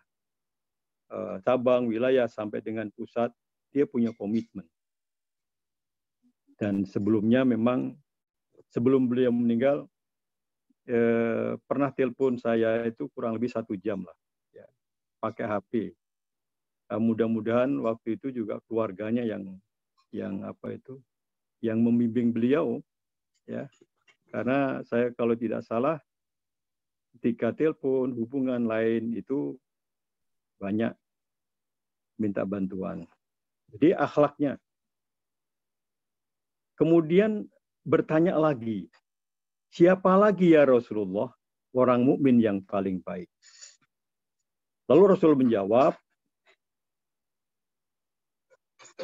cabang, wilayah, sampai dengan pusat, dia punya komitmen. Dan sebelumnya memang, sebelum beliau meninggal, pernah telepon saya itu kurang lebih 1 jam lah, ya, pakai HP. Mudah-mudahan waktu itu juga keluarganya yang membimbing beliau, ya, karena saya kalau tidak salah ketika telepon hubungan lain itu banyak minta bantuan. Jadi akhlaknya. Kemudian bertanya lagi, siapa lagi ya Rasulullah orang mukmin yang paling baik? Lalu Rasul menjawab,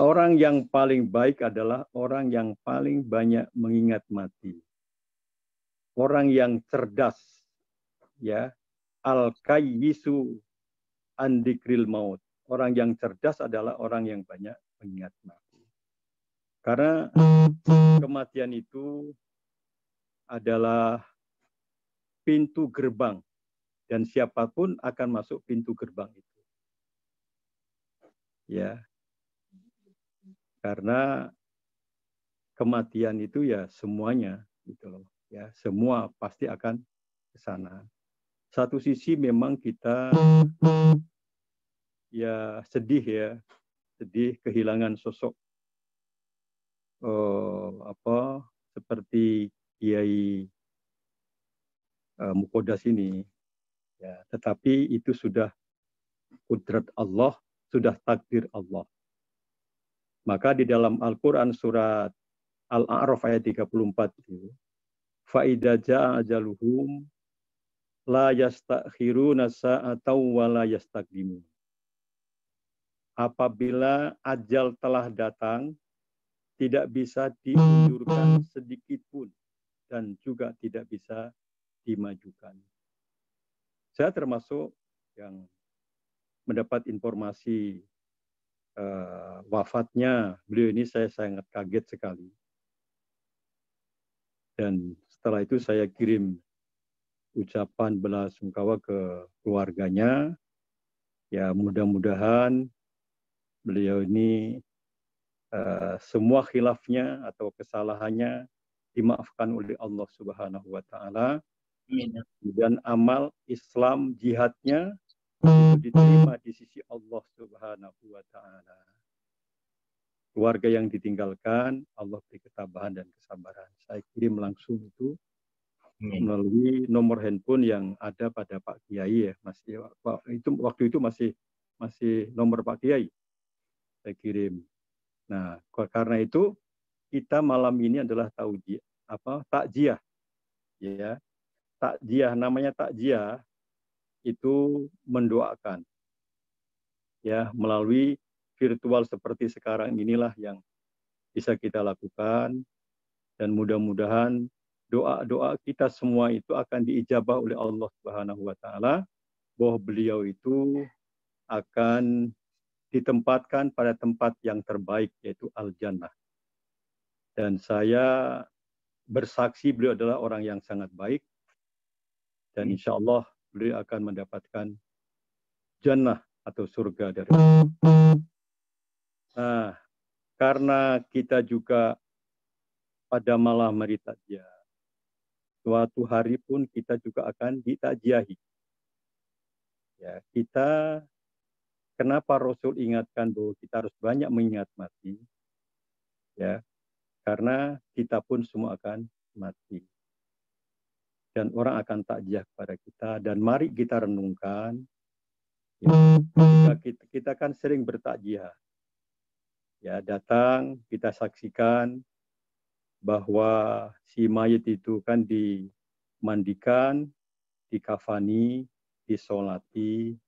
orang yang paling baik adalah orang yang paling banyak mengingat mati. Orang yang cerdas, ya, al-kayyisu an dzikril maut. Orang yang cerdas adalah orang yang banyak mengingat mati. Karena kematian itu adalah pintu gerbang dan siapapun akan masuk pintu gerbang itu. Ya. Karena kematian itu ya semuanya gitu loh, ya, semua pasti akan ke sana. Satu sisi memang kita ya sedih kehilangan sosok seperti Kiai Mukodas ini, ya, tetapi itu sudah kudrat Allah, sudah takdir Allah. Maka di dalam Al-Quran surat Al-A'raf ayat 34 itu, فَإِذَا جَاءَ أَجَلُهُمْ لَا يَسْتَأْخِرُونَ سَاعَةً وَلَا يَسْتَقْدِمُونَ. Apabila ajal telah datang, tidak bisa diundurkan sedikit pun dan juga tidak bisa dimajukan. Saya termasuk yang mendapat informasi wafatnya beliau ini, saya sangat kaget sekali. Dan setelah itu saya kirim ucapan belasungkawa ke keluarganya. Ya, mudah-mudahan beliau ini semua khilafnya atau kesalahannya dimaafkan oleh Allah Subhanahu wa taala. Dan amal Islam jihadnya itu diterima di sisi Allah Subhanahu wa taala. Keluarga yang ditinggalkan, Allah beri ketabahan dan kesabaran. Saya kirim langsung itu melalui nomor handphone yang ada pada Pak Kiai ya, waktu itu masih nomor Pak Kiai. Saya kirim. Nah, karena itu kita malam ini adalah takziah. Ya. Takziah, namanya takziah itu mendoakan. Ya, melalui virtual seperti sekarang inilah yang bisa kita lakukan, dan mudah-mudahan doa-doa kita semua itu akan diijabah oleh Allah Subhanahu wa taala, bahwa beliau itu akan ditempatkan pada tempat yang terbaik, yaitu Al-Jannah. Dan saya bersaksi beliau adalah orang yang sangat baik, dan insya Allah beliau akan mendapatkan jannah atau surga dari Allah. Nah, karena kita juga pada malam hari takziah, suatu hari pun kita juga akan ditakziahi. Ya, kenapa Rasul ingatkan bahwa kita harus banyak mengingat mati? Ya, karena kita pun semua akan mati. Dan orang akan takziah kepada kita, dan mari kita renungkan. Ya, kita kan sering bertakziah. Ya, datang, kita saksikan bahwa si mayit itu kan dimandikan, dikafani, disolati,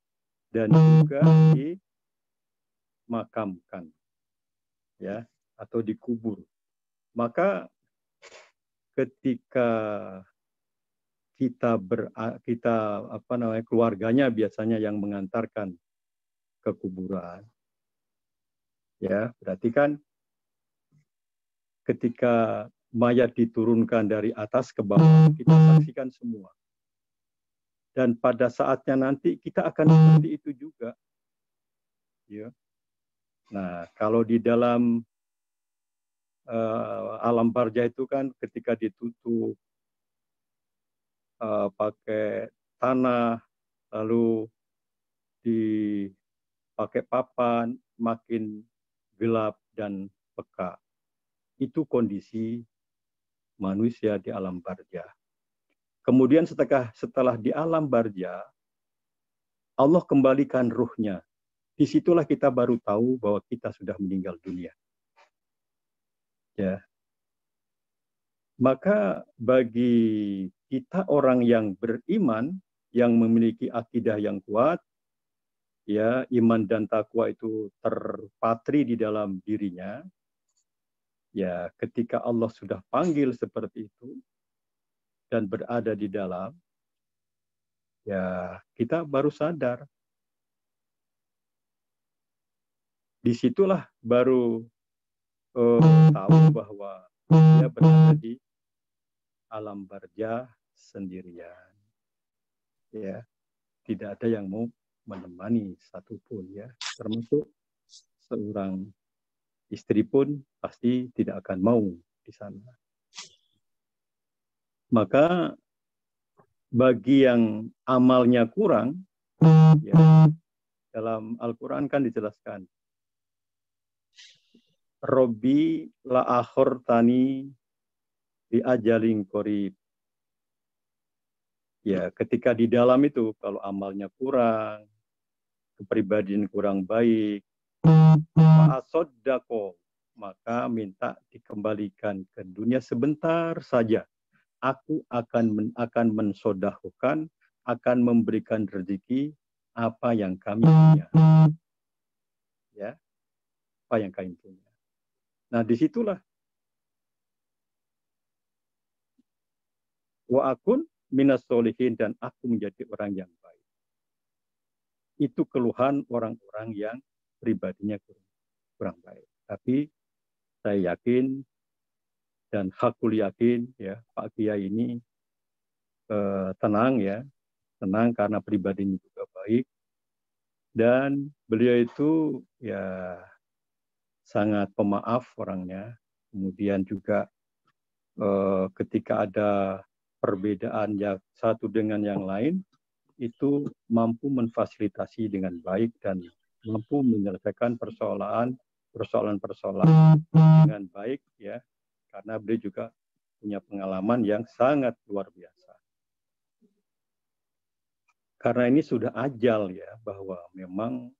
dan juga dimakamkan, ya, atau dikubur. Maka ketika keluarganya biasanya yang mengantarkan ke kuburan, ya, berarti kan ketika mayat diturunkan dari atas ke bawah, kita saksikan semua. Dan pada saatnya nanti kita akan seperti itu juga. Ya. Nah, kalau di dalam alam barzah itu kan ketika ditutup pakai tanah, lalu dipakai papan, makin gelap dan peka. Itu kondisi manusia di alam barzah. Kemudian setelah di alam barzah, Allah kembalikan ruhnya. Disitulah kita baru tahu bahwa kita sudah meninggal dunia. Ya. Maka bagi kita orang yang beriman, yang memiliki akidah yang kuat, ya, iman dan takwa itu terpatri di dalam dirinya. Ya, ketika Allah sudah panggil seperti itu dan berada di dalam, ya, kita baru sadar. Disitulah baru tahu bahwa dia berada di alam barzah sendirian. Ya, tidak ada yang mau menemani satupun, ya, termasuk seorang istri pun pasti tidak akan mau di sana. Maka bagi yang amalnya kurang, ya, dalam Al-Quran kan dijelaskan, Robbi la akhortani di ajalin qorib. Ya, ketika di dalam itu kalau amalnya kurang, kepribadian kurang baik, fa'asoddaqo, maka minta dikembalikan ke dunia sebentar saja. Aku akan mensodahukan, akan memberikan rezeki apa yang kami punya. Ya, apa yang kami punya. Nah, disitulah wa akun minas solihin, dan aku menjadi orang yang baik. Itu keluhan orang-orang yang pribadinya kurang baik. Tapi saya yakin dan hakul yakin, ya, Pak Kiai ini tenang, ya, tenang karena pribadinya juga baik, dan beliau itu, ya, sangat pemaaf orangnya. Kemudian juga ketika ada perbedaan yang satu dengan yang lain, itu mampu memfasilitasi dengan baik dan mampu menyelesaikan persoalan-persoalan dengan baik, ya, karena beliau juga punya pengalaman yang sangat luar biasa. Karena ini sudah ajal, ya, bahwa memang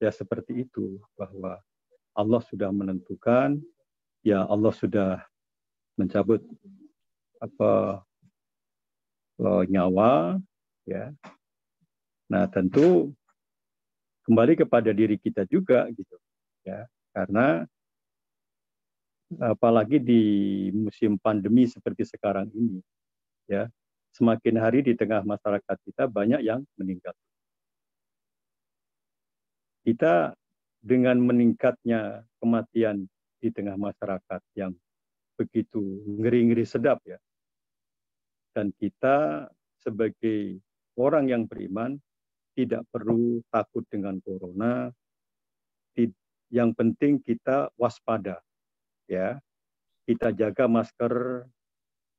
ya seperti itu, bahwa Allah sudah menentukan, ya Allah sudah mencabut nyawa, ya. Nah, tentu kembali kepada diri kita juga, gitu, ya, karena apalagi di musim pandemi seperti sekarang ini, ya, semakin hari di tengah masyarakat kita banyak yang meninggal. Kita dengan meningkatnya kematian di tengah masyarakat yang begitu ngeri-ngeri sedap, ya, dan kita sebagai orang yang beriman tidak perlu takut dengan corona. Yang penting kita waspada, ya. Kita jaga masker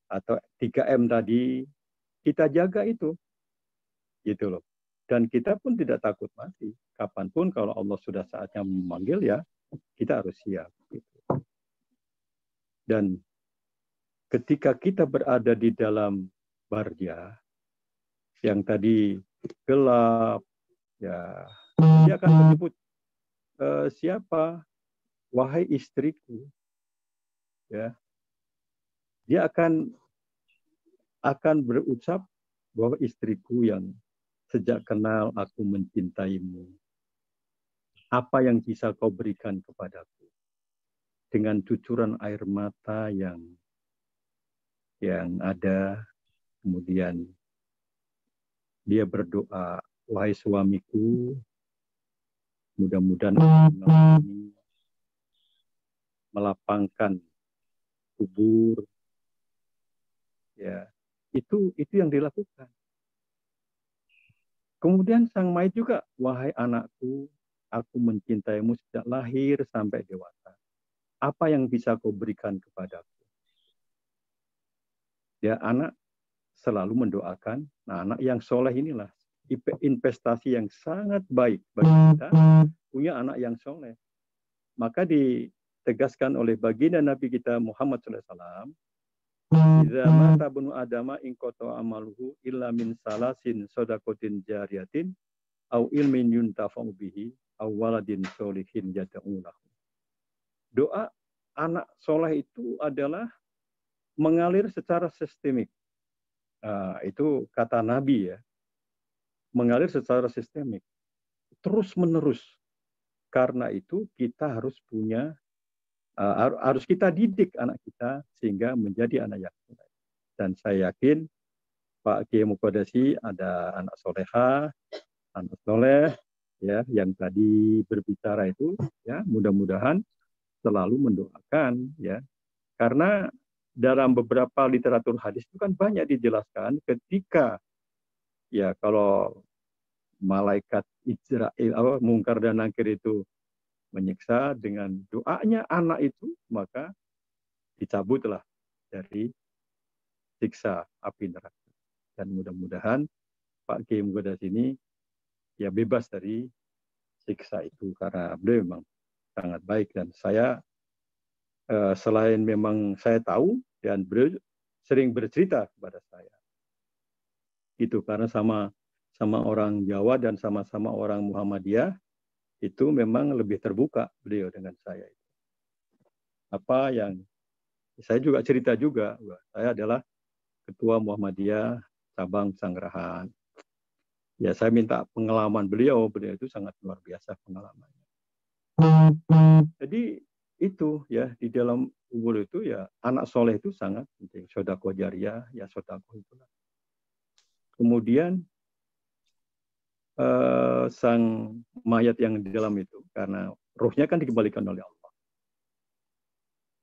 atau 3M tadi, kita jaga itu, gitu loh. Dan kita pun tidak takut mati. Kapanpun kalau Allah sudah saatnya memanggil, ya kita harus siap. Gitu. Dan ketika kita berada di dalam barja yang tadi gelap, ya, dia akan menyebut siapa, wahai istriku, ya. Dia akan berucap bahwa istriku yang sejak kenal aku mencintaimu. Apa yang bisa kau berikan kepadaku? Dengan cucuran air mata yang ada, kemudian dia berdoa, wahai suamiku, mudah-mudahan ini melapangkan kubur, ya, itu yang dilakukan. Kemudian sang mayit juga, wahai anakku, aku mencintaimu sejak lahir sampai dewasa. Apa yang bisa kau berikan kepadaku? Ya, anak selalu mendoakan. Nah, anak yang soleh inilah investasi yang sangat baik bagi kita, punya anak yang soleh. Maka ditegaskan oleh baginda Nabi kita Muhammad SAW, idza mata bunu adama in qata amaluhu illa min salasin shadaqatin jariyatin au ilmin yuntafa'u bihi au waladin sholihin yad'u lahu. Doa anak soleh itu adalah mengalir secara sistemik. Itu kata Nabi, ya. Mengalir secara sistemik. Terus menerus. Karena itu kita harus punya harus kita didik anak kita sehingga menjadi anak yang soleh. Dan saya yakin Pak Kiai Muqaddasi ada anak soleha, anak soleh, ya, yang tadi berbicara itu, ya, mudah-mudahan selalu mendoakan, ya, karena dalam beberapa literatur hadis itu kan banyak dijelaskan ketika, ya, kalau malaikat Israel, Mungkar dan Nakir itu menyiksa dengan doanya anak itu, maka dicabutlah dari siksa api neraka. Dan mudah-mudahan Pak Kiai Muqaddas ini ya bebas dari siksa itu, karena beliau memang sangat baik. Dan saya selain memang saya tahu, dan beliau sering bercerita kepada saya, itu karena sama orang Jawa dan sama-sama orang Muhammadiyah, itu memang lebih terbuka beliau dengan saya. Apa yang saya juga cerita juga, saya adalah Ketua Muhammadiyah cabang Sanggerahan. Ya, saya minta pengalaman beliau itu sangat luar biasa pengalamannya. Jadi itu, ya, di dalam kubur itu, ya, anak soleh itu sangat penting. Sodako jariah, ya, sodako itulah. Kemudian sang mayat yang di dalam itu, karena ruhnya kan dikembalikan oleh Allah.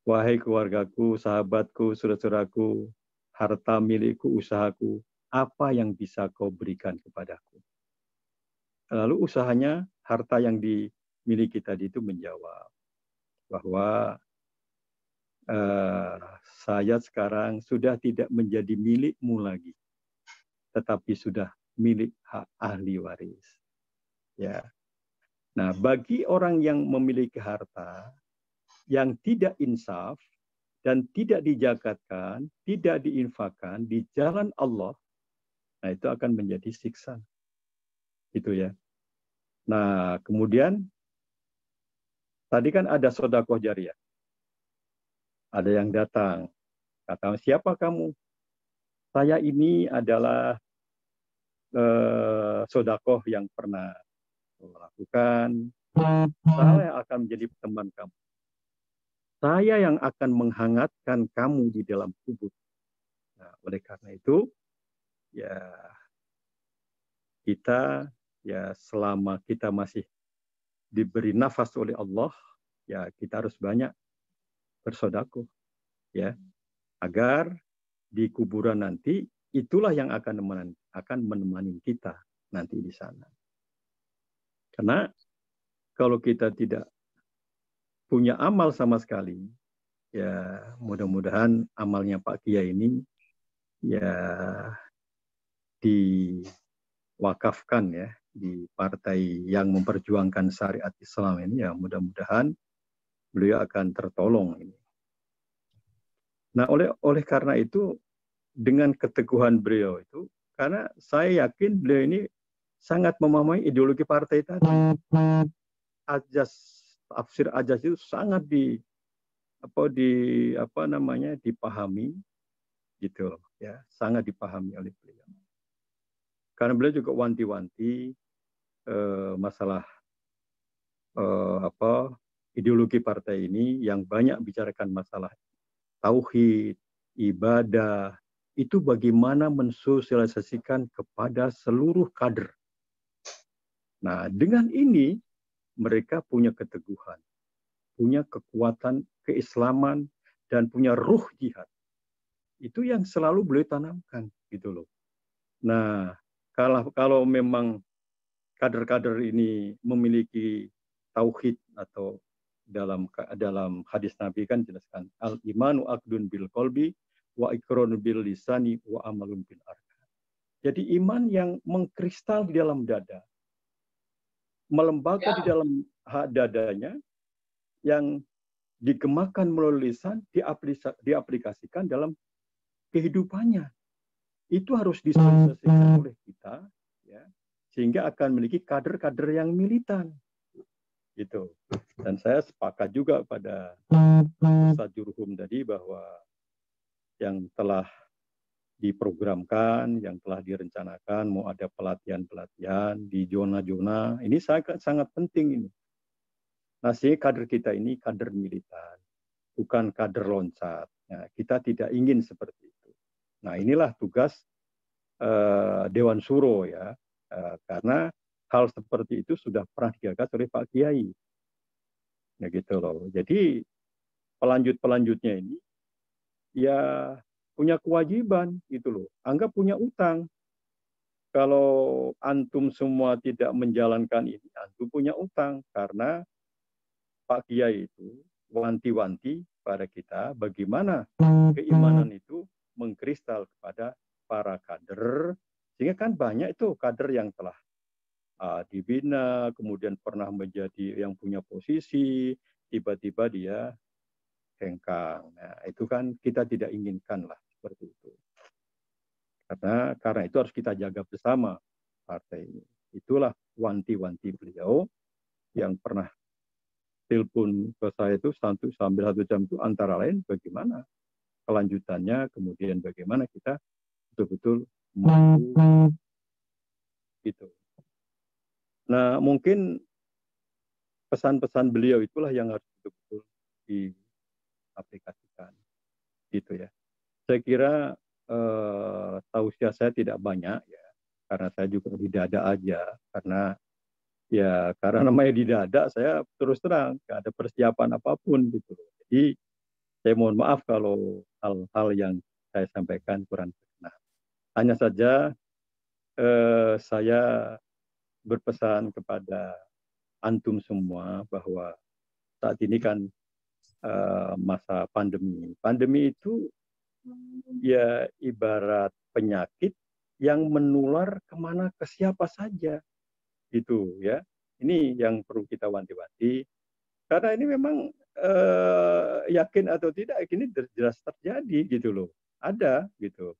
Wahai keluargaku, sahabatku, saudaraku, harta milikku, usahaku, apa yang bisa kau berikan kepadaku? Lalu usahanya, harta yang dimiliki tadi itu menjawab, bahwa saya sekarang sudah tidak menjadi milikmu lagi, tetapi sudah milik hak ahli waris. Ya. Nah, bagi orang yang memiliki harta yang tidak insaf dan tidak dijakatkan, tidak diinfakkan di jalan Allah, nah itu akan menjadi siksa. Gitu ya. Nah, kemudian tadi kan ada sedekah jariyah. Ada yang datang, kata, siapa kamu? Saya ini adalah sedekah yang pernah lakukan. Saya akan menjadi teman kamu. Saya yang akan menghangatkan kamu di dalam kubur. Nah, oleh karena itu, ya kita ya selama kita masih diberi nafas oleh Allah, ya kita harus banyak bersedekah, ya, agar di kuburan nanti itulah yang akan menemani kita nanti di sana. Karena kalau kita tidak punya amal sama sekali, ya mudah-mudahan amalnya Pak Kiai ini ya diwakafkan ya di partai yang memperjuangkan syariat Islam ini, ya mudah-mudahan beliau akan tertolong ini. Nah, oleh karena itu, dengan keteguhan beliau itu, karena saya yakin beliau ini sangat memahami ideologi partai tadi. Tafsir ajas itu sangat dipahami gitu ya, sangat dipahami oleh beliau. Karena beliau juga wanti-wanti masalah ideologi partai ini yang banyak bicarakan masalah tauhid, ibadah, itu bagaimana mensosialisasikan kepada seluruh kader. Nah, dengan ini mereka punya keteguhan, punya kekuatan keislaman, dan punya ruh jihad. Itu yang selalu beliau tanamkan, gitu loh. Nah, kalau memang kader-kader ini memiliki tauhid, atau dalam hadis Nabi kan jelaskan, al-imanu aqdun bil qalbi wa iqrarun bil lisani wa amalun bil arkan. Jadi iman yang mengkristal di dalam dada, melembaga di dalam dadanya, yang digemakan melalui lisan, diaplikasikan dalam kehidupannya. Itu harus disosialisasikan oleh kita, ya, sehingga akan memiliki kader-kader yang militan. Gitu. Dan saya sepakat juga pada Ustaz Jurhum tadi bahwa yang telah diprogramkan, yang telah direncanakan, mau ada pelatihan-pelatihan di zona-zona, ini sangat penting ini. Nah, sehingga kader kita ini kader militan, bukan kader loncat. Nah, kita tidak ingin seperti itu. Nah, inilah tugas Dewan Suro ya, karena hal seperti itu sudah pernah digagas oleh Pak Kiai. Ya gitu loh. Jadi pelanjutnya ini ya punya kewajiban gitu loh. Anggap punya utang. Kalau antum semua tidak menjalankan ini, antum punya utang, karena Pak Kiai itu wanti-wanti pada kita bagaimana keimanan itu mengkristal kepada para kader, sehingga kan banyak itu kader yang telah dibina, kemudian pernah menjadi yang punya posisi, tiba-tiba dia hengkang. Nah, itu kan kita tidak inginkan lah seperti itu. Karena itu harus kita jaga bersama partai ini. Itulah wanti-wanti beliau yang pernah telepon ke saya itu sambil 1 jam itu, antara lain bagaimana kelanjutannya, kemudian bagaimana kita betul-betul mampu gitu. Nah, mungkin pesan-pesan beliau itulah yang harus betul-betul diaplikasikan, gitu ya. Saya kira tausiah saya tidak banyak ya, karena saya juga di dada aja, karena namanya di dada, saya terus terang nggak ada persiapan apapun gitu. Jadi saya mohon maaf kalau hal-hal yang saya sampaikan kurang berkenan. Hanya saja saya berpesan kepada antum semua bahwa saat ini kan masa pandemi. Pandemi itu ya ibarat penyakit yang menular kemana ke siapa saja, itu ya. Ini yang perlu kita wanti-wanti. Karena ini memang yakin atau tidak, ini jelas terjadi gitu loh, ada gitu.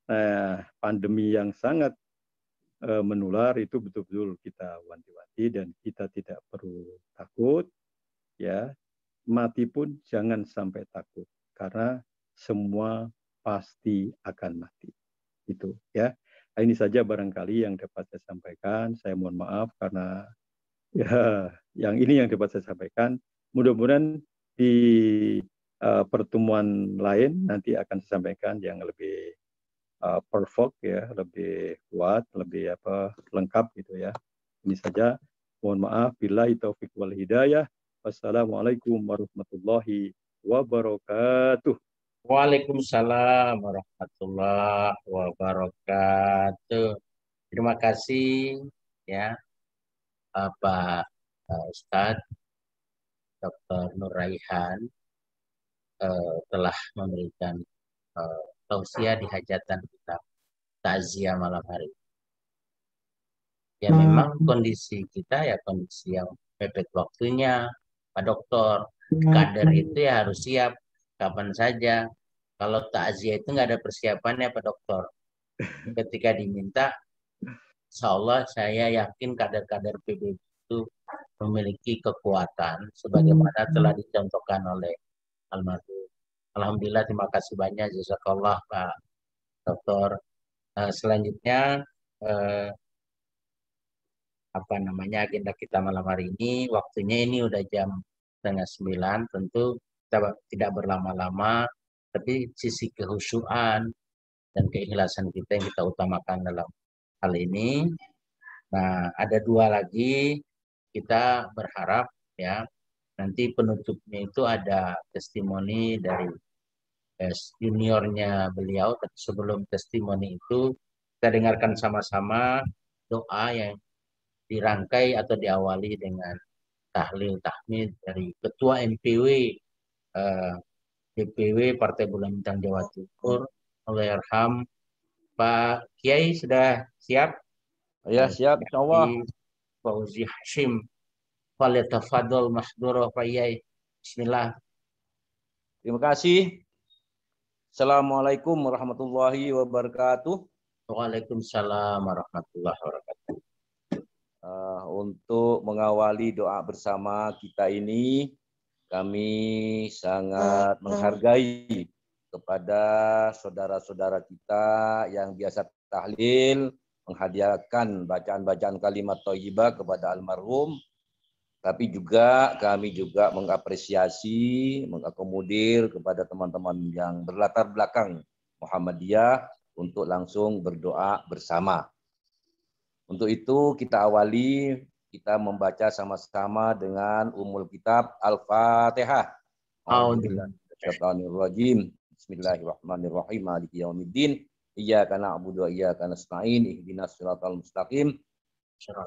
Nah, pandemi yang sangat menular itu betul-betul kita wanti-wanti dan kita tidak perlu takut, ya. Mati pun jangan sampai takut karena semua pasti akan mati. Itu ya. Nah, ini saja barangkali yang dapat saya sampaikan. Saya mohon maaf karena ya yang ini yang dapat saya sampaikan. Mudah-mudahan di pertemuan lain nanti akan saya sampaikan yang lebih perfect ya, lebih kuat, lebih lengkap gitu ya. Ini saja. Mohon maaf, billahi taufik wal hidayah. Wassalamualaikum warahmatullahi wabarakatuh. Waalaikumsalam warahmatullahi wabarakatuh. Terima kasih ya Pak Ustadz Dr. Nur Raihan telah memberikan tausiah di hajatan kita takziah malam hari. Ya memang kondisi kita ya kondisi yang mepet waktunya, Pak Dokter. Kader itu ya harus siap kapan saja. Kalau takziah itu nggak ada persiapannya, Pak Dokter. Ketika diminta, insya Allah saya yakin kader-kader PBB itu memiliki kekuatan sebagaimana telah dicontohkan oleh almarhum. Alhamdulillah, terima kasih banyak jazakallah Pak Dokter. Selanjutnya agenda kita malam hari ini, waktunya ini udah jam 8:30, tentu kita tidak berlama-lama, tapi sisi kehusuan dan keikhlasan kita yang kita utamakan dalam hal ini. Nah, ada dua lagi, kita berharap ya nanti penutupnya itu ada testimoni dari juniornya beliau. Tapi sebelum testimoni itu kita dengarkan sama-sama doa yang dirangkai atau diawali dengan tahlil tahmid dari Ketua MPW DPW Partai Bulan Bintang Jawa Timur, Allahyarham Pak Kiai. Sudah siap? Ya, siap, insyaallah. Fauzi Hashim, falyatafadhal mahdhura Pak Kiai. Bismillah. Terima kasih. Assalamualaikum warahmatullahi wabarakatuh. Waalaikumsalam warahmatullahi wabarakatuh. Untuk mengawali doa bersama kita ini, kami sangat menghargai kepada saudara-saudara kita yang biasa tahlil, menghadiahkan bacaan-bacaan kalimat thayyibah kepada almarhum. Tapi juga kami juga mengapresiasi, mengakomodir kepada teman-teman yang berlatar belakang Muhammadiyah untuk langsung berdoa bersama. Untuk itu kita awali, kita membaca sama-sama dengan Ummul Kitab Al-Fatihah. A'udzubillahi Bismillahirrahmanirrahim. Maliki yaumiddin. Iyyaka na'budu wa iyyaka nasta'in. Ihdinas siratal mustaqim.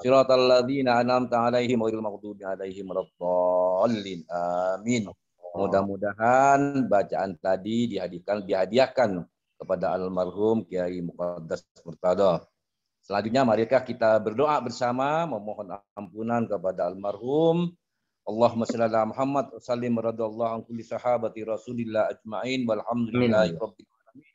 Siratal ladzina an'amta 'alaihim ghairil maghdubi 'alaihim waladdallin. Amin. Mudah-mudahan bacaan tadi dihadiahkan kepada almarhum Kiai Muqaddas Murtada. Selanjutnya marilah kita berdoa bersama memohon ampunan kepada almarhum. Allahumma shalli ala Muhammad wa sallim radhiyallahu an kulli sahabati Rasulillah ajma'in walhamdulillahi rabbil alamin.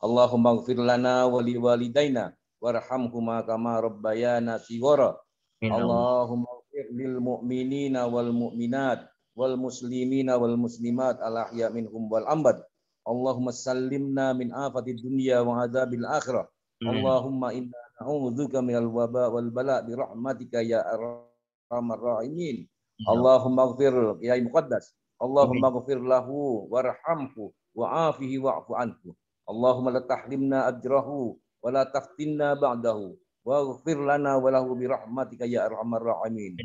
Allahumma ighfir lana wa li walidaina warhamhuma kama rabbayana shighara. Allahumma ighfir lil mu'minina wal mu'minat wal muslimina wal muslimat al ahya minhum wal amwat. Allahumma sallimna min afatid dunya wa adzabil akhirah. Allahumma inna na'udzubika minal waba wal bala bi rahmatika ya arhamar rahimin. Allahumma ighfir ya Muqaddas. Allahumma ighfir lahu warhamhu wa'afihi wa'fu anhu. Allahumma la tahrimna ajrahu wa la taftinna ba'dahu waghfir lana wa lahu bi rahmatika ya arhamar rahimin.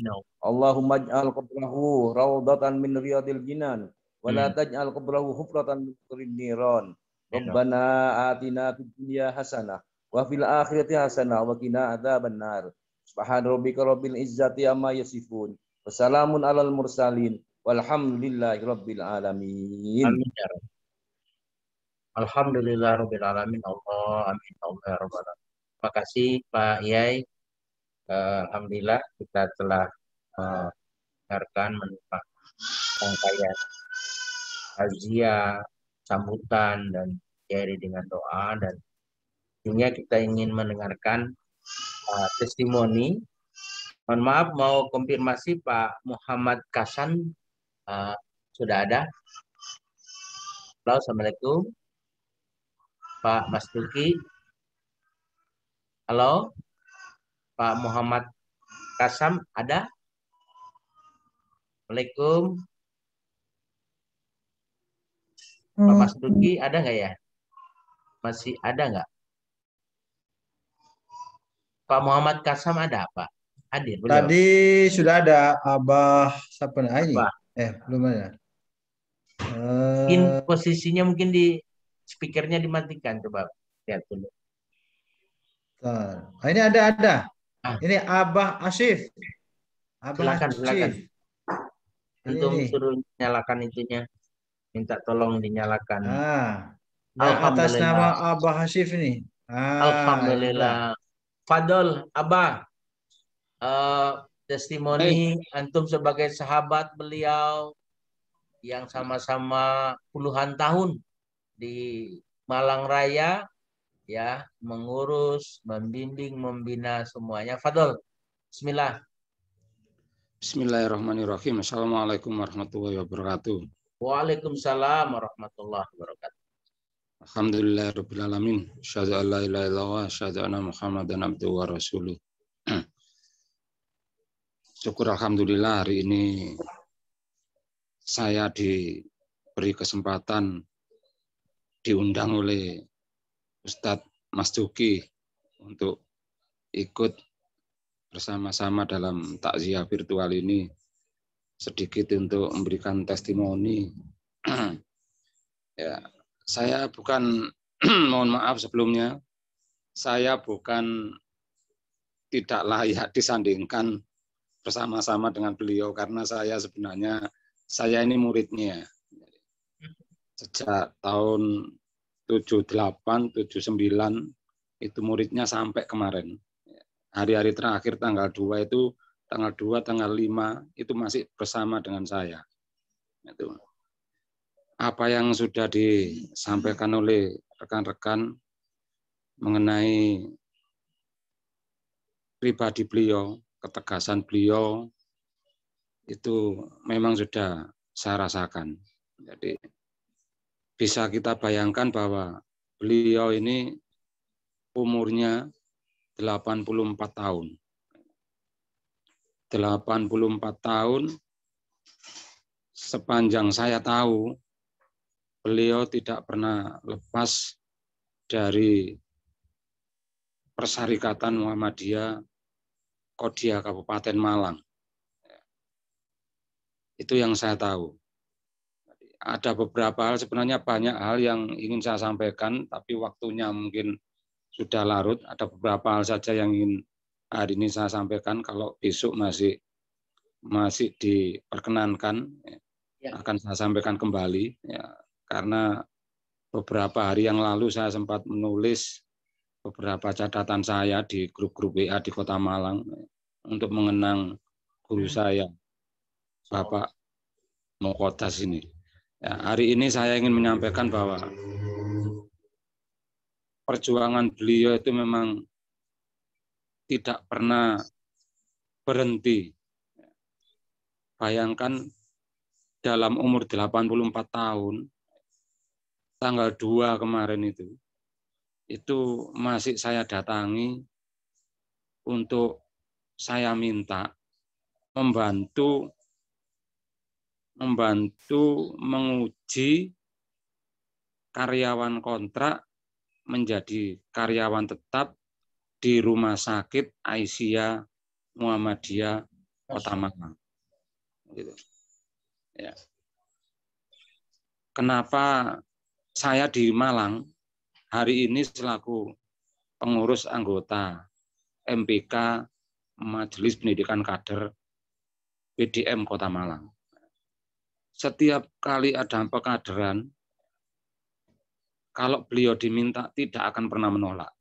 Allahumma ij'al qabrahu rawdatan min riyadil jinan wa la taj'al qabrahu hufratan min qurin niran. Rabbana atina fid dunya hasanah wa fil akhirati hasanah wa qina adzabannar. Subhana rabbika rabbil izzati amma yasifun. Wassalamun alal mursalin. Walhamdulillahirabbil alamin. Amin ya Rabb. Alhamdulillah rabbil alamin. Allah amin Allah ya rabbal alamin. Terima kasih Pak Yai. Alhamdulillah kita telah mendengarkan menyimak rangkaian takziah, sambutan dan diakhiri dengan doa, dan sehingga kita ingin mendengarkan testimoni. Mohon maaf, mau konfirmasi Pak Muhammad Kasan sudah ada? Halo, Assalamualaikum. Pak Mas Tuki. Halo, Pak Muhammad Kasam ada? Assalamualaikum. Pak Mas Tuki ada nggak ya? Masih ada nggak? Pak Muhammad Kasam ada, Pak? Hadir beliau. Tadi sudah ada Abah siapa ini? Belum ada. Mungkin posisinya mungkin di speakernya dimatikan, coba lihat dulu. Ini ada. Ini Abah Asif. Silakan. Untuk suruh nyalakan itunya. Minta tolong dinyalakan. Atas nama Abah Asif ini. Alhamdulillah. Fadol, Abah. Testimoni antum sebagai sahabat beliau yang sama-sama puluhan tahun di Malang Raya, ya, mengurus, membimbing, membina semuanya. Fadol, bismillah. Bismillahirrahmanirrahim. Assalamualaikum warahmatullahi wabarakatuh. Waalaikumsalam warahmatullahi wabarakatuh. Alhamdulillahirabbil alamin. Asyhadu an la ilaha illallah, asyhadu anna Muhammadan abduhu wa rasuluh. Syukur alhamdulillah hari ini saya diberi kesempatan diundang oleh Ustadz Mas Duki untuk ikut bersama-sama dalam takziah virtual ini, sedikit untuk memberikan testimoni. Ya, saya bukan mohon maaf sebelumnya, saya bukan tidak layak disandingkan bersama-sama dengan beliau karena saya sebenarnya ini muridnya. Sejak tahun 78, 79 itu muridnya sampai kemarin. Hari-hari terakhir tanggal 2 itu, tanggal 2, tanggal 5 itu masih bersama dengan saya. Itu. Apa yang sudah disampaikan oleh rekan-rekan mengenai pribadi beliau, ketegasan beliau, itu memang sudah saya rasakan. Jadi bisa kita bayangkan bahwa beliau ini umurnya 84 tahun. 84 tahun, sepanjang saya tahu, beliau tidak pernah lepas dari Persyarikatan Muhammadiyah Kodia Kabupaten Malang. Itu yang saya tahu. Ada beberapa hal, sebenarnya banyak hal yang ingin saya sampaikan, tapi waktunya mungkin sudah larut. Ada beberapa hal saja yang ingin hari ini saya sampaikan. Kalau besok masih diperkenankan, akan saya sampaikan kembali. Ya, karena beberapa hari yang lalu saya sempat menulis beberapa catatan saya di grup-grup WA di Kota Malang untuk mengenang guru saya, Bapak Mokotas ini. Ya, hari ini saya ingin menyampaikan bahwa perjuangan beliau itu memang tidak pernah berhenti. Bayangkan dalam umur 84 tahun, tanggal 2 kemarin itu masih saya datangi untuk saya minta membantu menguji karyawan kontrak menjadi karyawan tetap di Rumah Sakit Aisyah Muhammadiyah Kota Malang. Gitu. Ya. Kenapa saya di Malang hari ini selaku pengurus anggota MPK Majelis Pendidikan Kader PDM Kota Malang. setiap kali ada pekaderan, kalau beliau diminta tidak akan pernah menolak.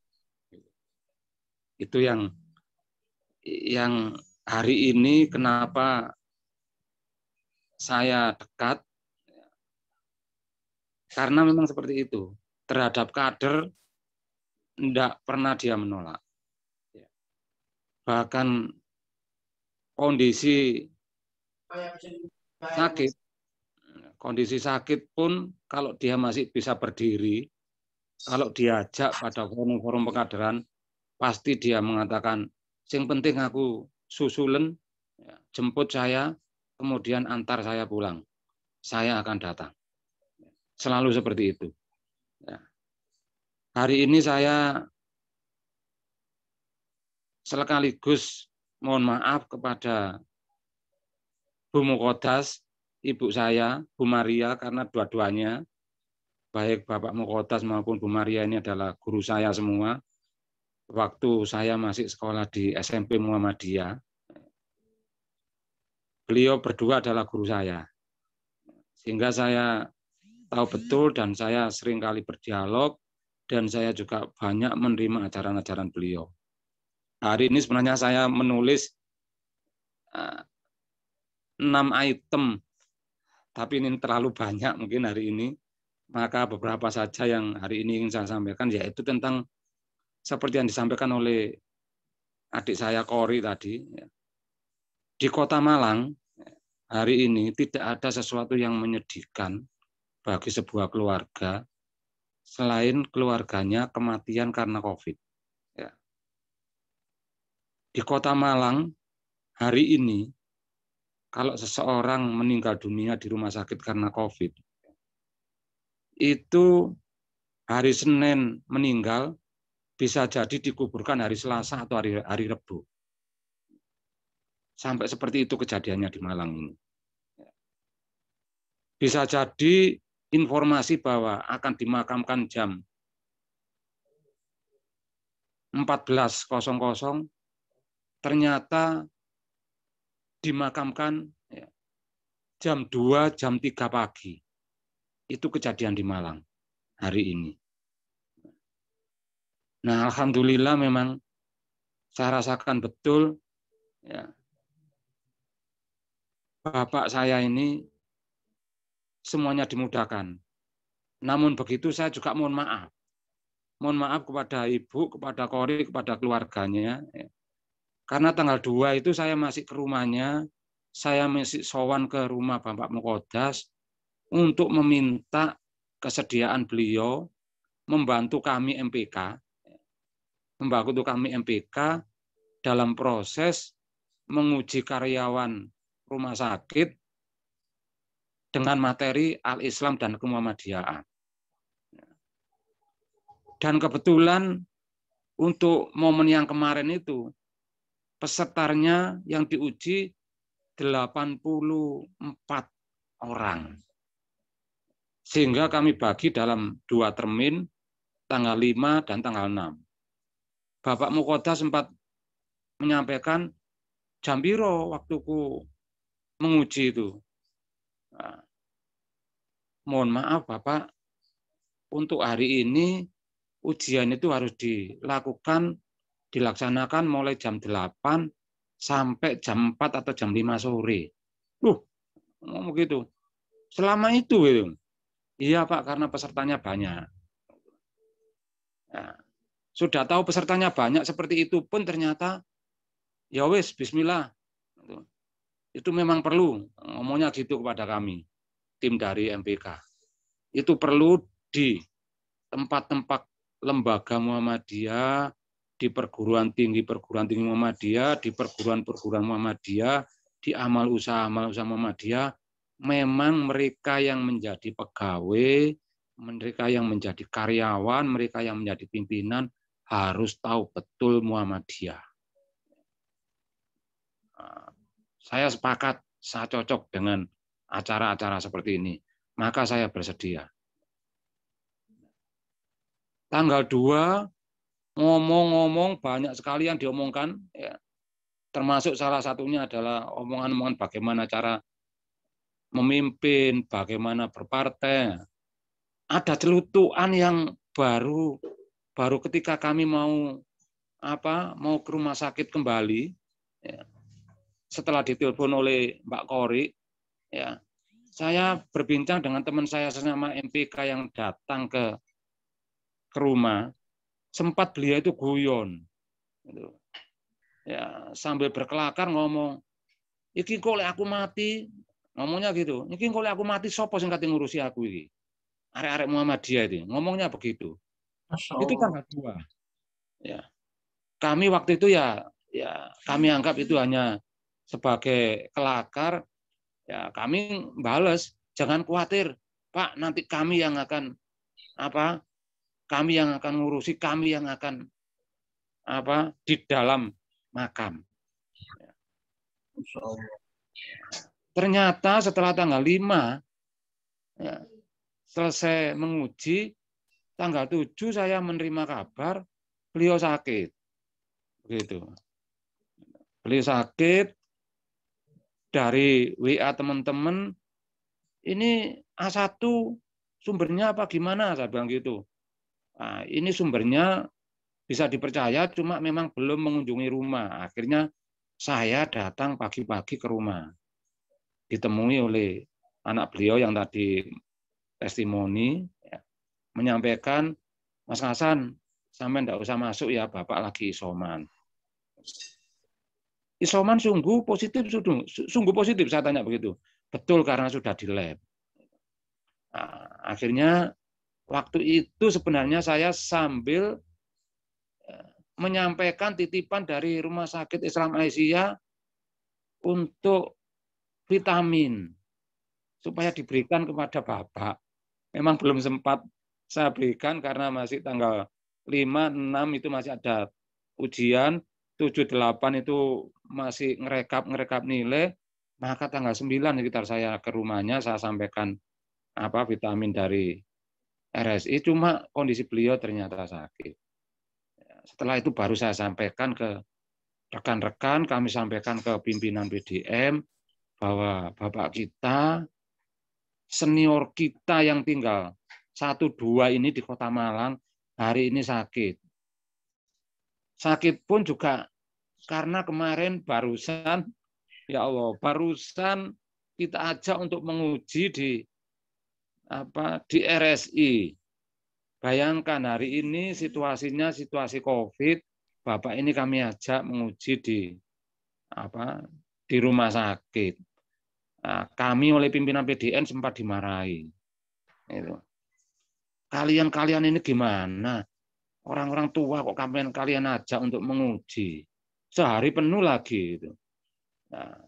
Itu yang hari ini kenapa saya dekat, karena memang seperti itu. Terhadap kader tidak pernah dia menolak. Bahkan kondisi sakit pun kalau dia masih bisa berdiri, kalau diajak pada forum-forum pekaderan, pasti dia mengatakan, yang penting aku susulen, jemput saya, kemudian antar saya pulang. Saya akan datang. Selalu seperti itu. Hari ini saya sekaligus mohon maaf kepada Bu Mukodas, ibu saya, Bu Maria, karena dua-duanya, baik Bapak Mukodas maupun Bu Maria ini adalah guru saya semua. Waktu saya masih sekolah di SMP Muhammadiyah, beliau berdua adalah guru saya. Sehingga saya tahu betul dan saya seringkali berdialog dan saya juga banyak menerima ajaran-ajaran beliau. Hari ini sebenarnya saya menulis 6 item, tapi ini terlalu banyak mungkin hari ini. Maka beberapa saja yang hari ini ingin saya sampaikan, yaitu tentang seperti yang disampaikan oleh adik saya Kori tadi. Di Kota Malang, hari ini tidak ada sesuatu yang menyedihkan bagi sebuah keluarga, selain keluarganya kematian karena COVID. Di Kota Malang, hari ini, kalau seseorang meninggal dunia di rumah sakit karena COVID, itu hari Senin meninggal, bisa jadi dikuburkan hari Selasa atau hari Rebu. Sampai seperti itu kejadiannya di Malang ini. Bisa jadi informasi bahwa akan dimakamkan jam 14.00, ternyata dimakamkan jam 2, jam 3 pagi. Itu kejadian di Malang hari ini. Nah, alhamdulillah memang saya rasakan betul ya, bapak saya ini semuanya dimudahkan. Namun begitu saya juga mohon maaf. Mohon maaf kepada ibu, kepada Kori, kepada keluarganya. Ya. Karena tanggal 2 itu saya masih ke rumahnya, saya masih sowan ke rumah Bapak Mukodas untuk meminta kesediaan beliau membantu kami MPK, dalam proses menguji karyawan rumah sakit dengan materi Al-Islam dan Kemuhammadiyaan. Dan kebetulan untuk momen yang kemarin itu, pesertanya yang diuji 84 orang. Sehingga kami bagi dalam 2 termin, tanggal 5 dan tanggal 6. Bapak Mukodas sempat menyampaikan, jam piro waktuku menguji itu. Nah, mohon maaf Bapak, untuk hari ini ujian itu harus dilaksanakan mulai jam 8 sampai jam 4 atau jam 5 sore. Ngomong gitu. Selama itu gitu. Iya Pak, karena pesertanya banyak. Nah, sudah tahu pesertanya banyak seperti itu pun ternyata ya wis bismillah. Itu memang perlu, ngomongnya gitu kepada kami, tim dari MPK. Itu perlu di tempat-tempat lembaga Muhammadiyah, di perguruan tinggi Muhammadiyah, di perguruan Muhammadiyah, di amal usaha Muhammadiyah, memang mereka yang menjadi pegawai, mereka yang menjadi karyawan, mereka yang menjadi pimpinan harus tahu betul Muhammadiyah. Saya sepakat, saya cocok dengan acara-acara seperti ini. Maka saya bersedia. Tanggal 2, ngomong-ngomong banyak sekali yang diomongkan. Ya. Termasuk salah satunya adalah omongan-omongan bagaimana cara memimpin, bagaimana berpartai. Ada celutuan yang baru ketika kami mau ke rumah sakit kembali, ya, setelah ditelepon oleh Mbak Kori, ya, saya berbincang dengan teman saya sesama MPK yang datang ke rumah, sempat beliau itu guyon, gitu. Ya, sambil berkelakar ngomong, iki kok lek aku mati, ngomongnya gitu, iki kok lek aku mati sopo sing kate ngurusi aku iki, arek-arek Muhammadiyah itu, ngomongnya begitu. Itu tanggal 2. Ya. Kami waktu itu ya kami anggap itu hanya sebagai kelakar, ya kami bales, jangan khawatir, Pak, nanti kami yang akan kami yang akan ngurusi, kami yang akan di dalam makam. Ternyata setelah tanggal 5 ya, selesai menguji, tanggal 7 saya menerima kabar beliau sakit. Begitu. Beliau sakit, dari WA teman-teman, ini A1 sumbernya apa gimana? Saya bilang gitu. Nah, ini sumbernya bisa dipercaya, cuma memang belum mengunjungi rumah. Akhirnya saya datang pagi-pagi ke rumah. Ditemui oleh anak beliau yang tadi testimoni, ya, menyampaikan, Mas Hasan, sampai enggak usah masuk ya, Bapak lagi isoman. Isoman sungguh positif, saya tanya begitu. Betul, karena sudah di lab. Nah, akhirnya waktu itu sebenarnya saya sambil menyampaikan titipan dari Rumah Sakit Islam Aisyah untuk vitamin supaya diberikan kepada Bapak. Memang belum sempat saya berikan karena masih tanggal 5, 6 itu masih ada ujian, 7, 8 itu masih ngerekap nilai, maka tanggal 9 sekitar saya ke rumahnya, saya sampaikan vitamin dari RSI, cuma kondisi beliau ternyata sakit. Setelah itu baru saya sampaikan ke rekan-rekan, kami sampaikan ke pimpinan PDM, bahwa Bapak kita, senior kita yang tinggal 1-2 ini di Kota Malang, hari ini sakit. Sakit pun juga karena kemarin barusan, ya Allah, barusan kita ajak untuk menguji di RSI. Bayangkan hari ini situasinya situasi COVID, Bapak ini kami ajak menguji di rumah sakit. Nah, kami oleh pimpinan PDN sempat dimarahi. Kalian ini gimana? Orang-orang tua kok kalian ajak untuk menguji. Sehari penuh lagi. Nah,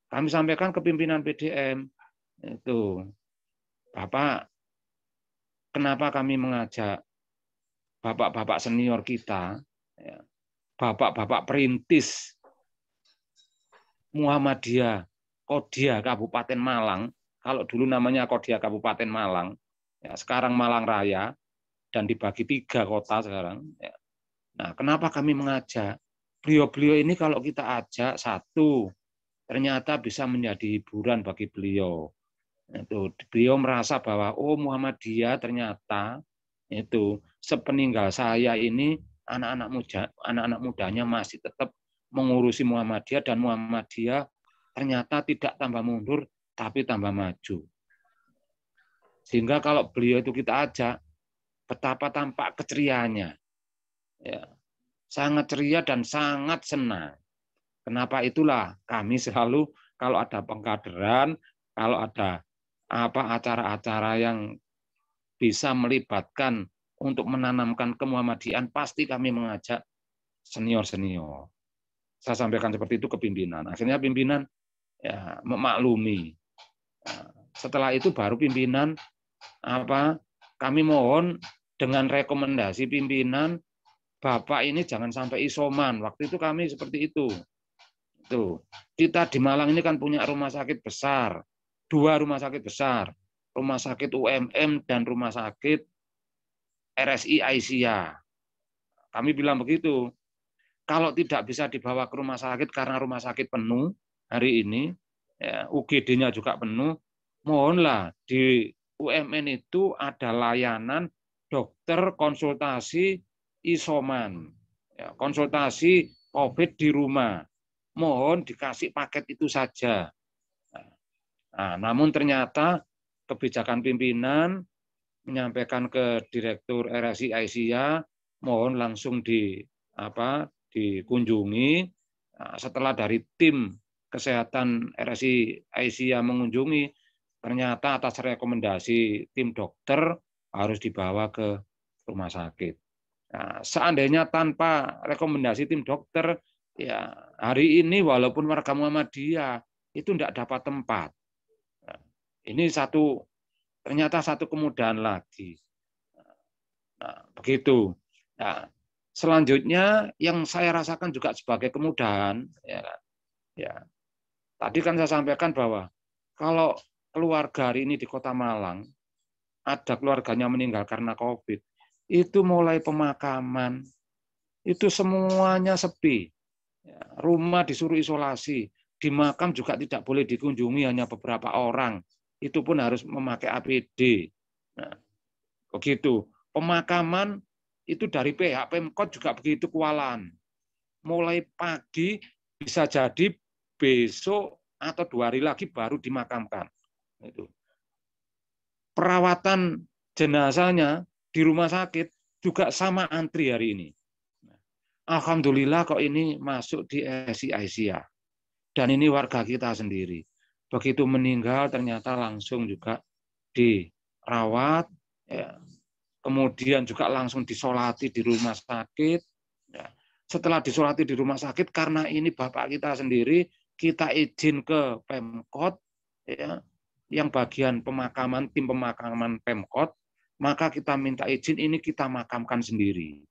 kami sampaikan ke pimpinan PDM, itu, Bapak, kenapa kami mengajak bapak-bapak senior kita, bapak-bapak perintis Muhammadiyah Kodia Kabupaten Malang, kalau dulu namanya Kodia Kabupaten Malang, ya, sekarang Malang Raya, dan dibagi 3 kota sekarang. Ya. Nah, kenapa kami mengajak? Beliau-beliau ini kalau kita ajak, 1, ternyata bisa menjadi hiburan bagi beliau. Itu, beliau merasa bahwa Muhammadiyah ternyata itu sepeninggal saya ini anak-anak mudanya masih tetap mengurusi Muhammadiyah, dan Muhammadiyah ternyata tidak tambah mundur tapi tambah maju. Sehingga kalau beliau itu kita ajak, betapa tampak keceriaannya. Ya, sangat ceria dan sangat senang. Kenapa itulah kami selalu kalau ada pengkaderan, kalau ada acara-acara yang bisa melibatkan untuk menanamkan kemuhammadian, pasti kami mengajak senior-senior. Saya sampaikan seperti itu ke pimpinan. Akhirnya pimpinan ya memaklumi. Setelah itu baru pimpinan kami mohon dengan rekomendasi pimpinan, Bapak ini jangan sampai isoman. Waktu itu kami seperti itu. Tuh, kita di Malang ini kan punya rumah sakit besar, 2 rumah sakit besar, rumah sakit UMM dan rumah sakit RSI Aisyah. Kami bilang begitu. Kalau tidak bisa dibawa ke rumah sakit karena rumah sakit penuh hari ini, ya, UGD-nya juga penuh, mohonlah di UMN itu ada layanan dokter konsultasi isoman, ya, konsultasi COVID di rumah. Mohon dikasih paket itu saja. Nah, namun ternyata kebijakan pimpinan menyampaikan ke Direktur RSI Aisyah, mohon langsung dikunjungi. Nah, setelah dari tim kesehatan RSI Aisyah mengunjungi, ternyata atas rekomendasi tim dokter harus dibawa ke rumah sakit. Nah, seandainya tanpa rekomendasi tim dokter, ya hari ini walaupun warga Muhammadiyah itu tidak dapat tempat. Nah, ini ternyata satu kemudahan lagi. Nah, begitu. Nah, selanjutnya yang saya rasakan juga sebagai kemudahan, ya, tadi kan saya sampaikan bahwa kalau keluarga hari ini di Kota Malang ada keluarganya meninggal karena COVID, itu mulai pemakaman itu semuanya sepi. Rumah disuruh isolasi, di makam juga tidak boleh dikunjungi, hanya beberapa orang. Itu pun harus memakai APD. Nah, begitu. Pemakaman itu dari pihak Pemkot juga begitu kualan. Mulai pagi bisa jadi besok atau 2 hari lagi baru dimakamkan. Itu. Perawatan jenazahnya di rumah sakit juga sama antri hari ini. Alhamdulillah kok ini masuk di RSI Aisyah. Dan ini warga kita sendiri. Begitu meninggal ternyata langsung juga dirawat, ya. Kemudian juga langsung disolati di rumah sakit. Ya. Setelah disolati di rumah sakit, karena ini bapak kita sendiri, kita izin ke Pemkot, ya, yang bagian pemakaman, tim pemakaman Pemkot, maka kita minta izin ini kita makamkan sendiri.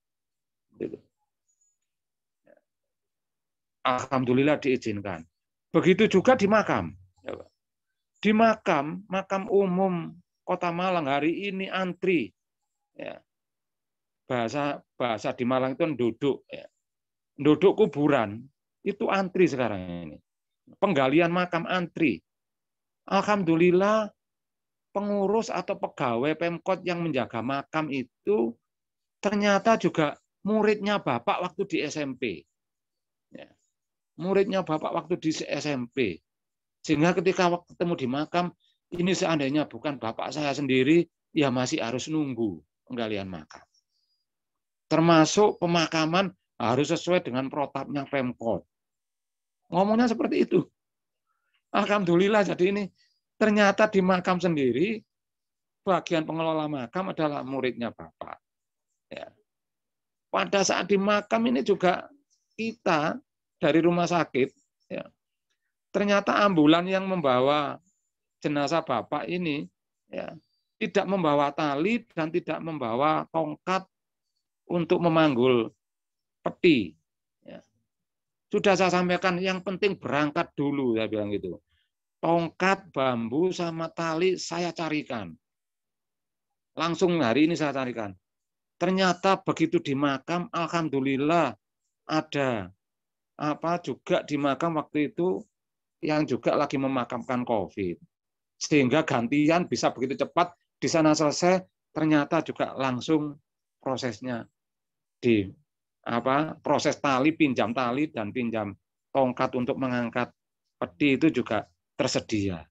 Alhamdulillah diizinkan. Begitu juga di makam. Di makam umum Kota Malang hari ini antri. Ya. Bahasa di Malang itu nduduk. Ya. Nduduk kuburan itu antri sekarang ini. Penggalian makam antri. Alhamdulillah pengurus atau pegawai Pemkot yang menjaga makam itu ternyata juga muridnya Bapak waktu di SMP. Ya. Muridnya Bapak waktu di SMP. Sehingga ketika ketemu di makam, ini seandainya bukan Bapak saya sendiri, ya masih harus nunggu penggalian makam. Termasuk pemakaman harus sesuai dengan protapnya Pemkot. Ngomongnya seperti itu. Alhamdulillah, jadi ini ternyata di makam sendiri, bagian pengelola makam adalah muridnya Bapak. Ya. Pada saat di makam ini juga kita dari rumah sakit, ya, ternyata ambulan yang membawa jenazah Bapak ini, ya, tidak membawa tali dan tidak membawa tongkat untuk memanggul peti. Ya. Sudah saya sampaikan, yang penting berangkat dulu, saya bilang gitu. Tongkat, bambu, sama tali saya carikan. Langsung hari ini saya carikan. Ternyata begitu di makam, alhamdulillah ada juga di makam waktu itu yang juga lagi memakamkan COVID. Sehingga gantian bisa begitu cepat, di sana selesai, ternyata juga langsung prosesnya di proses tali, pinjam tali dan pinjam tongkat untuk mengangkat peti itu juga tersedia.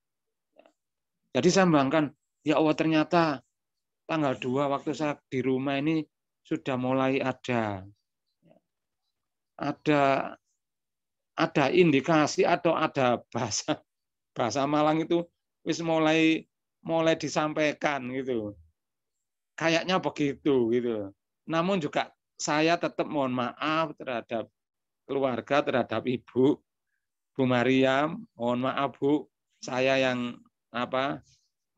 Jadi saya membanggakan, ya Allah ternyata tanggal 2 waktu saya di rumah ini sudah mulai ada indikasi atau ada bahasa Malang itu wis mulai disampaikan gitu. Kayaknya begitu gitu. Namun juga saya tetap mohon maaf terhadap keluarga, terhadap Ibu Bu Mariam, mohon maaf Bu, saya yang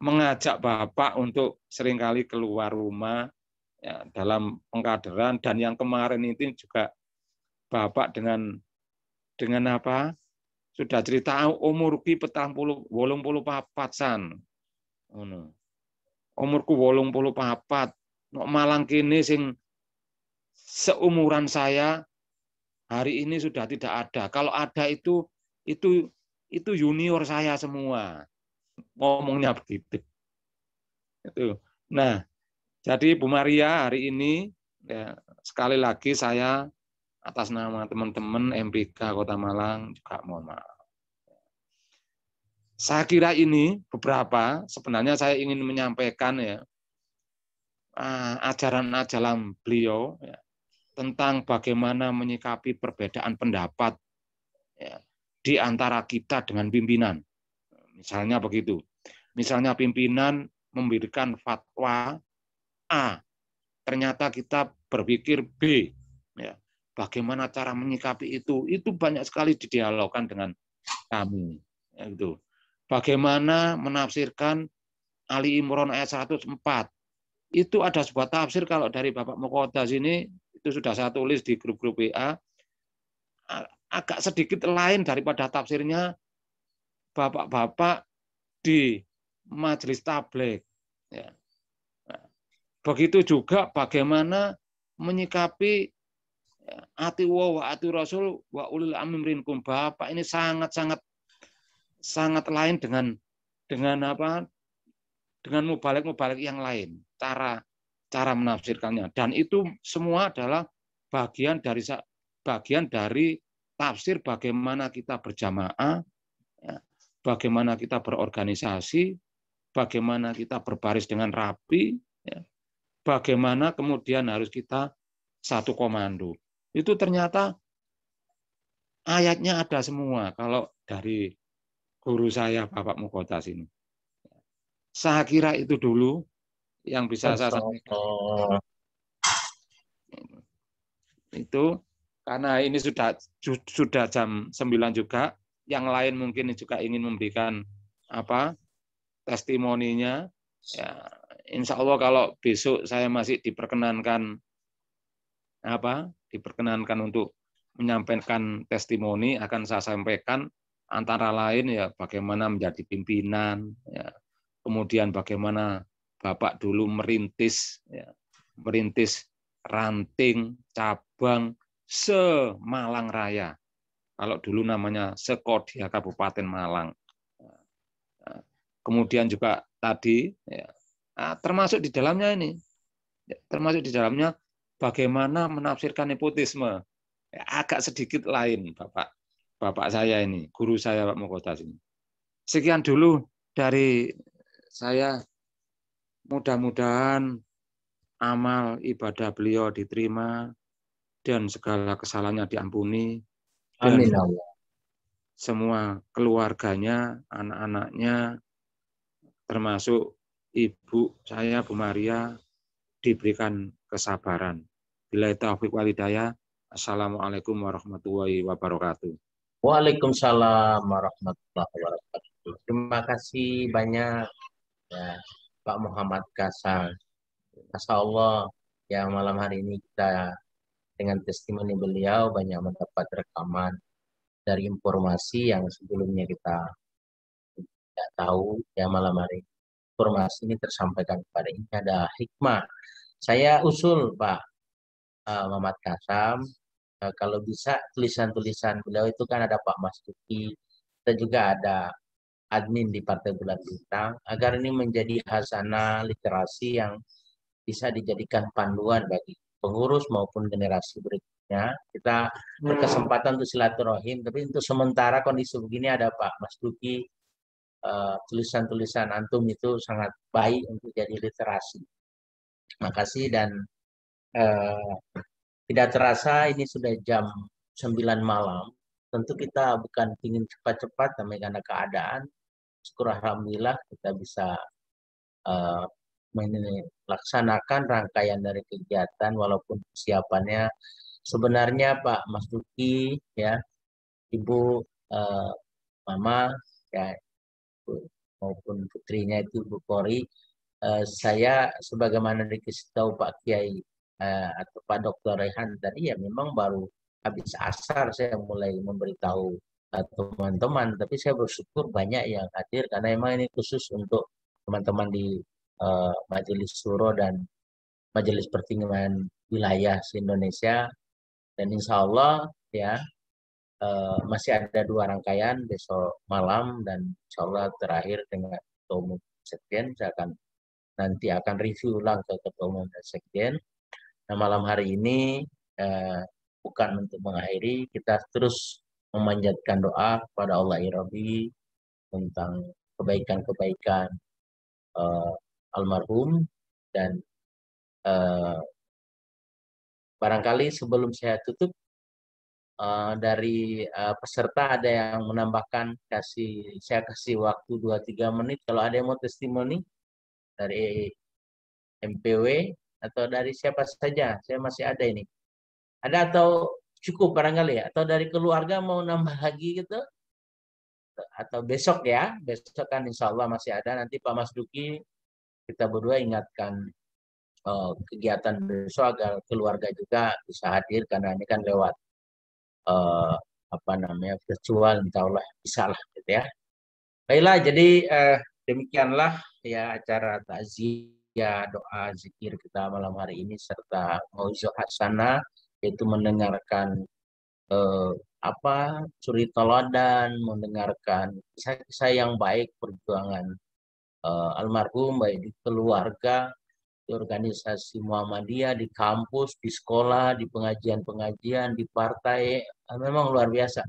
mengajak Bapak untuk seringkali keluar rumah ya, dalam pengkaderan, dan yang kemarin itu juga Bapak dengan sudah cerita umurku 84 san. Umurku 84. Nok Malang kini sing seumuran saya hari ini sudah tidak ada. Kalau ada itu junior saya semua. ngomongnya begitu. Itu. Nah, jadi Bu Maria hari ini ya, sekali lagi saya atas nama teman-teman MPK Kota Malang juga mohon maaf. Saya kira ini beberapa sebenarnya saya ingin menyampaikan ya ajaran-ajaran beliau ya, tentang bagaimana menyikapi perbedaan pendapat ya, di antara kita dengan pimpinan. Misalnya begitu. Misalnya pimpinan memberikan fatwa A, ternyata kita berpikir B. Ya, bagaimana cara menyikapi itu? Itu banyak sekali didialogkan dengan kami. Ya, gitu. Bagaimana menafsirkan Ali Imran ayat 104. Itu ada sebuah tafsir kalau dari Bapak Muqaddas ini, itu sudah saya tulis di grup-grup WA, agak sedikit lain daripada tafsirnya Bapak-bapak di Majelis Tabligh. Ya. Begitu juga bagaimana menyikapi ati wa ati Rasul wa ulil amri minkum. Bapak ini sangat lain dengan apa? Dengan mubalik yang lain, cara menafsirkannya, dan itu semua adalah bagian dari tafsir bagaimana kita berjamaah, ya, bagaimana kita berorganisasi, bagaimana kita berbaris dengan rapi, ya, bagaimana kemudian harus kita satu komando. Itu ternyata ayatnya ada semua kalau dari guru saya Bapak Muqaddas ini. Saya kira itu dulu yang bisa saya sampaikan. Itu karena ini sudah jam 9 juga. Yang lain mungkin juga ingin memberikan testimoninya. Ya, insya Allah kalau besok saya masih diperkenankan untuk menyampaikan testimoni, akan saya sampaikan antara lain ya bagaimana menjadi pimpinan, ya. Kemudian bagaimana Bapak dulu merintis ranting cabang se-Malang Raya. Kalau dulu namanya Sekodia Kabupaten Malang. Kemudian juga tadi ya, termasuk di dalamnya bagaimana menafsirkan nepotisme. Ya, agak sedikit lain Bapak saya ini, guru saya Pak Muqaddas ini. Sekian dulu dari saya, mudah-mudahan amal ibadah beliau diterima dan segala kesalahannya diampuni. Amin. Dan semua keluarganya, anak-anaknya, termasuk ibu saya, Bu Maria, diberikan kesabaran. Billahi taufiq wal hidayah. Assalamualaikum warahmatullahi wabarakatuh. Waalaikumsalam warahmatullahi wabarakatuh. Terima kasih banyak ya, Pak Muhammad Kasal. Masya Allah, ya malam hari ini kita dengan testimoni beliau banyak mendapat rekaman dari informasi yang sebelumnya kita tidak tahu. Ya malam hari informasi ini tersampaikan kepada ini ada hikmah. Saya usul Pak Muhammad Kasam, kalau bisa tulisan-tulisan beliau itu kan ada Pak Mas Duki, kita juga ada admin di Partai Bulan Bintang, agar ini menjadi hazanah literasi yang bisa dijadikan panduan bagi pengurus maupun generasi berikutnya. Kita berkesempatan untuk silaturahim, tapi untuk sementara kondisi begini ada Pak Mas Duki, tulisan-tulisan antum itu sangat baik untuk jadi literasi. Terima kasih dan tidak terasa ini sudah jam 9 malam. Tentu kita bukan ingin cepat-cepat, tapi karena keadaan, syukur alhamdulillah kita bisa melaksanakan rangkaian dari kegiatan walaupun persiapannya sebenarnya Pak Mas Duki ya, Ibu Mama ya, maupun putrinya itu Bu Kori, saya sebagaimana dikasih tahu Pak Kiai atau Pak Dr. Rehan tadi ya, memang baru habis asar saya mulai memberitahu teman-teman, tapi saya bersyukur banyak yang hadir karena memang ini khusus untuk teman-teman di Majelis Syuro dan Majelis Pertimbangan Wilayah se-Indonesia, dan insya Allah ya masih ada 2 rangkaian besok malam dan insya Allah terakhir dengan Ketua Umum Sekjen. Saya nanti akan review ulang ke Ketua Umum dan Sekjen. Nah, malam hari ini bukan untuk mengakhiri, kita terus memanjatkan doa kepada Allah Rabbi tentang kebaikan-kebaikan almarhum dan barangkali sebelum saya tutup dari peserta ada yang menambahkan, saya kasih waktu 2-3 menit kalau ada yang mau testimoni dari MPW atau dari siapa saja. Saya masih ada ini. Ada atau cukup barangkali ya? Atau dari keluarga mau nambah lagi gitu? Atau besok ya? Besok kan insya Allah masih ada. Nanti Pak Mas Duki kita berdua ingatkan kegiatan besok agar keluarga juga bisa hadir karena ini kan lewat virtual, insya Allah bisa lah gitu ya. Baiklah, jadi demikianlah ya acara takziah, doa, zikir kita malam hari ini serta mauizah hasanah, yaitu mendengarkan suri teladan, mendengarkan kisah-kisah yang baik perjuangan almarhum baik di keluarga, di organisasi Muhammadiyah, di kampus, di sekolah, di pengajian-pengajian, di partai, memang luar biasa.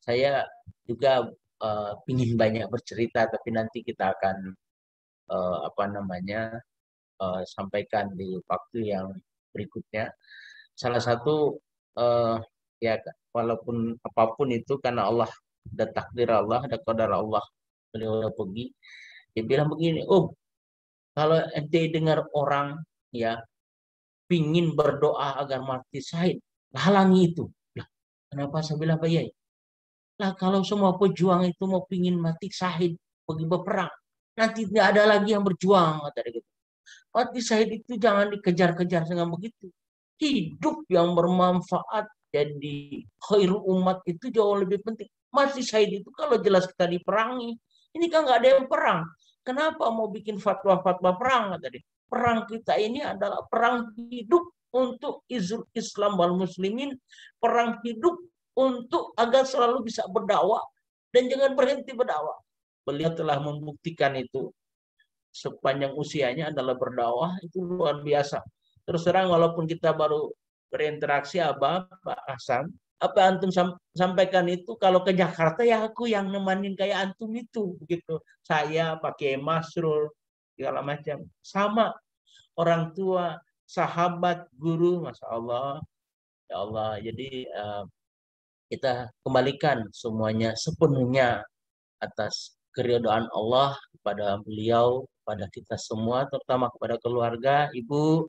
Saya juga ingin banyak bercerita, tapi nanti kita akan sampaikan di waktu yang berikutnya. Salah satu ya walaupun apapun itu karena Allah, ada takdir Allah, ada qadar Allah. Beliau udah pergi, dia bilang begini, kalau ente dengar orang ya pingin berdoa agar mati syahid, halangi itu. Lah, kenapa saya bilang Pak Yai? Lah kalau semua pejuang itu mau pingin mati syahid, pergi berperang, nanti tidak ada lagi yang berjuang, kata dia gitu. Mati syahid itu jangan dikejar-kejar dengan begitu. Hidup yang bermanfaat jadi khairul umat itu jauh lebih penting. Mati syahid itu kalau jelas kita diperangi, ini kan nggak ada yang perang. Kenapa mau bikin fatwa-fatwa perang? Tadi perang kita ini adalah perang hidup untuk izul Islam wal muslimin, perang hidup untuk agar selalu bisa berdakwah dan jangan berhenti berdakwah. Beliau telah membuktikan itu sepanjang usianya adalah berdakwah, itu luar biasa. Terus terang walaupun kita baru berinteraksi Pak Hasan, apa antum sampaikan itu kalau ke Jakarta ya aku yang nemanin kayak antum itu begitu. Saya pakai Masrul segala macam. Sama orang tua, sahabat, guru, Masya Allah. Ya Allah, jadi kita kembalikan semuanya sepenuhnya atas keridhaan Allah kepada beliau, kepada kita semua, terutama kepada keluarga, ibu,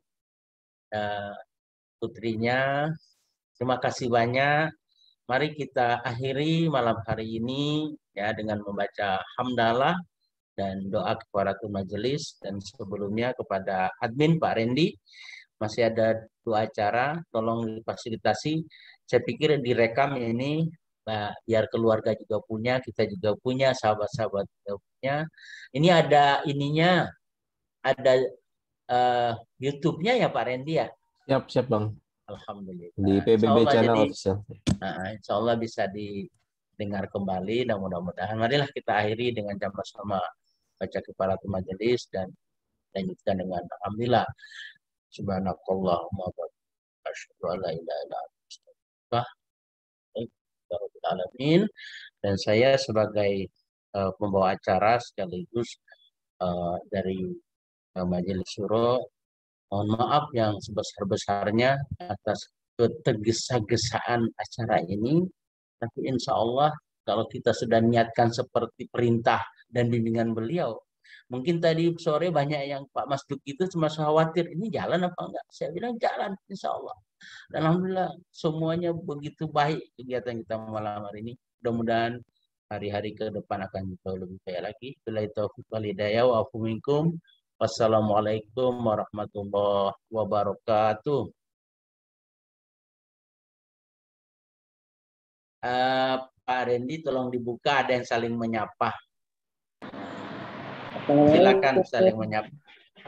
putrinya. Terima kasih banyak. Mari kita akhiri malam hari ini ya dengan membaca hamdalah dan doa kifaratul majelis, dan sebelumnya kepada admin Pak Randy masih ada 2 acara, tolong difasilitasi. Saya pikir direkam ini biar keluarga juga punya, kita juga punya, sahabat-sahabat juga punya. Ini ada ininya, ada YouTube-nya ya Pak Randy ya? Siap Bang. Alhamdulillah. Di PBB Channel official. Insya Allah bisa didengar kembali dan mudah-mudahan marilah kita akhiri dengan sama-sama baca kifaratul majelis dan lanjutkan dengan alhamdulillah. Subhanakallahumma wa bihamdika asyhadu an la ilaha illa anta astaghfiruka wa atubu ilaik. Dan saya sebagai pembawa acara sekaligus dari Majelis Syuro, mohon maaf yang sebesar-besarnya atas ketergesa-gesaan acara ini. Tapi insya Allah kalau kita sudah niatkan seperti perintah dan bimbingan beliau, mungkin tadi sore banyak yang Pak Mas Duki itu cuma khawatir ini jalan apa enggak. Saya bilang jalan insya Allah. Dan alhamdulillah semuanya begitu baik kegiatan kita malam hari ini. Mudah-mudahan hari-hari ke depan akan jauh lebih baik lagi. Billahi taufiq wal hidayah wa afu minkum. Wassalamualaikum warahmatullahi wabarakatuh. Pak Randy tolong dibuka, ada yang saling menyapa. Silakan saling menyapa.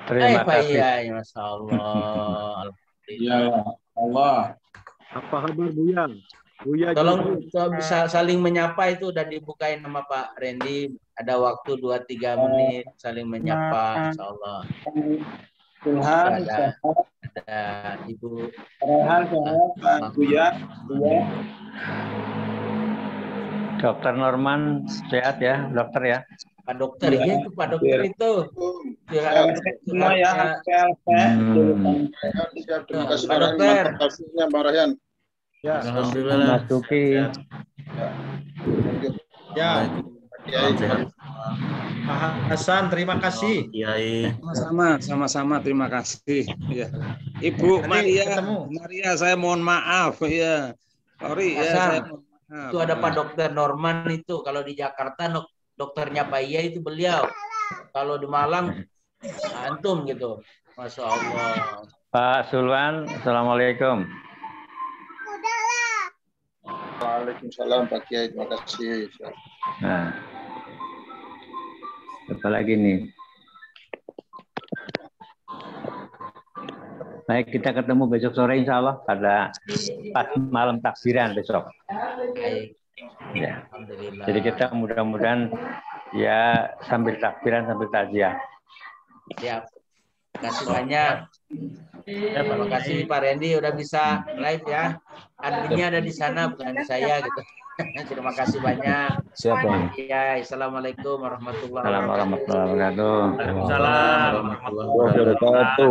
Terima kasih. Ya, Masya Allah. Ya Allah. Apa kabar Buyan? Tolong bisa saling menyapa, itu udah dibukain sama Pak Randy. Ada waktu 2-3 menit saling menyapa, insya Allah. Ada Ibu Dokter Norman sehat ya, dokter ya. Pak Dokter, iya itu Pak Dokter itu. Semua ya, Terima kasih Pak Dokter. Bang Rayhan. Ya, Mas Alhamdulillah. Duki. Ya, Pak Hasan, terima kasih. Sama-sama, terima kasih. Ya. Ibu Maria, saya mohon maaf ya. Sorry ya, saya mohon maaf. Itu ada Pak Dokter Norman itu. Kalau di Jakarta dokternya Pak Iya itu beliau. Kalau di Malang antum gitu. Masya Allah. Pak Sulwan, assalamualaikum. Waalaikumsalam Pak Kiai, terima kasih. Nah, apa lagi nih? Baik, kita ketemu besok sore insya Allah pada pas malam takbiran besok. Ya. Jadi kita mudah-mudahan ya sambil takbiran sambil takziah. Siap. Terima kasih banyak. Terima kasih Pak Randy udah bisa live ya. Adminnya ada di sana, bukan di saya gitu. Terima kasih banyak. Siap, Bang. Ya, assalamualaikum warahmatullahi wabarakatuh. Waalaikumsalam warahmatullahi wabarakatuh.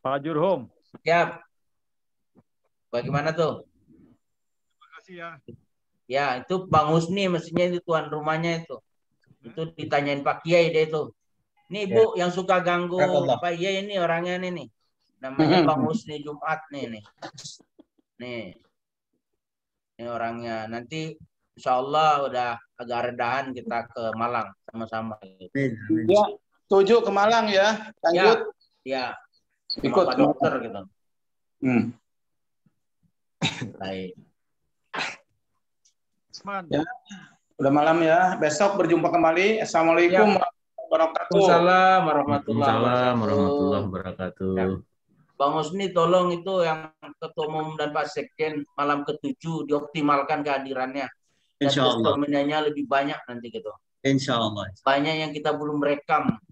Pak Jurhom. Siap. Bagaimana tuh? Terima kasih ya. Ya, itu Bang Husni mestinya itu tuan rumahnya itu. Itu ditanyain Pak Kiai deh itu. Nih Bu yang suka ganggu Pak Kiai ini orangnya nih. Namanya Bang Husni Jumat nih. Nih. Ini orangnya. Nanti insya Allah udah agak redahan kita ke Malang sama-sama. Ya, tujuh ke Malang ya. Lanjut. Ya. Ikut Pak Dokter gitu. Baik. Ya, udah malam ya. Besok berjumpa kembali. Assalamualaikum warahmatullahi wabarakatuh. Waalaikumsalam warahmatullahi wabarakatuh. Ya. Bang Husni tolong itu yang Ketua Umum dan Pak Sekjen malam ke-7 dioptimalkan kehadirannya. Insya Allah. Testimonialnya lebih banyak nanti gitu. Insya Allah. Banyak yang kita belum rekam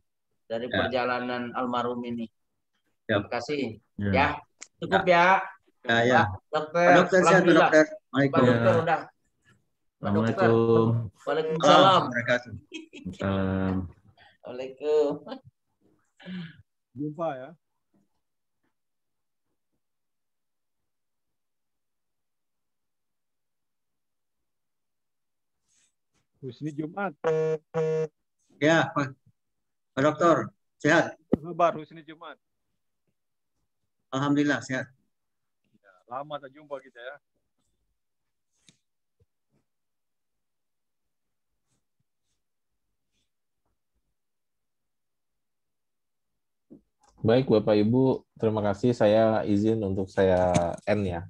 dari perjalanan almarhum ini. Terima kasih. Ya, cukup ya. Ya. Dokter. Dokter sehat, dokter. Pak Dokter udah. Assalamualaikum. Waalaikumsalam. Waalaikumsalam. Jumpa ya. Husni Jumat. Ya, Pak Dokter, sehat. Kabar Husni Jumat. Alhamdulillah sehat. Ya, lama tak jumpa kita ya. Baik Bapak Ibu, terima kasih. Saya izin untuk saya end ya.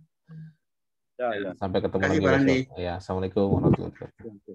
Ya. Sampai ketemu lagi besok. Ya, assalamualaikum warahmatullahi wabarakatuh.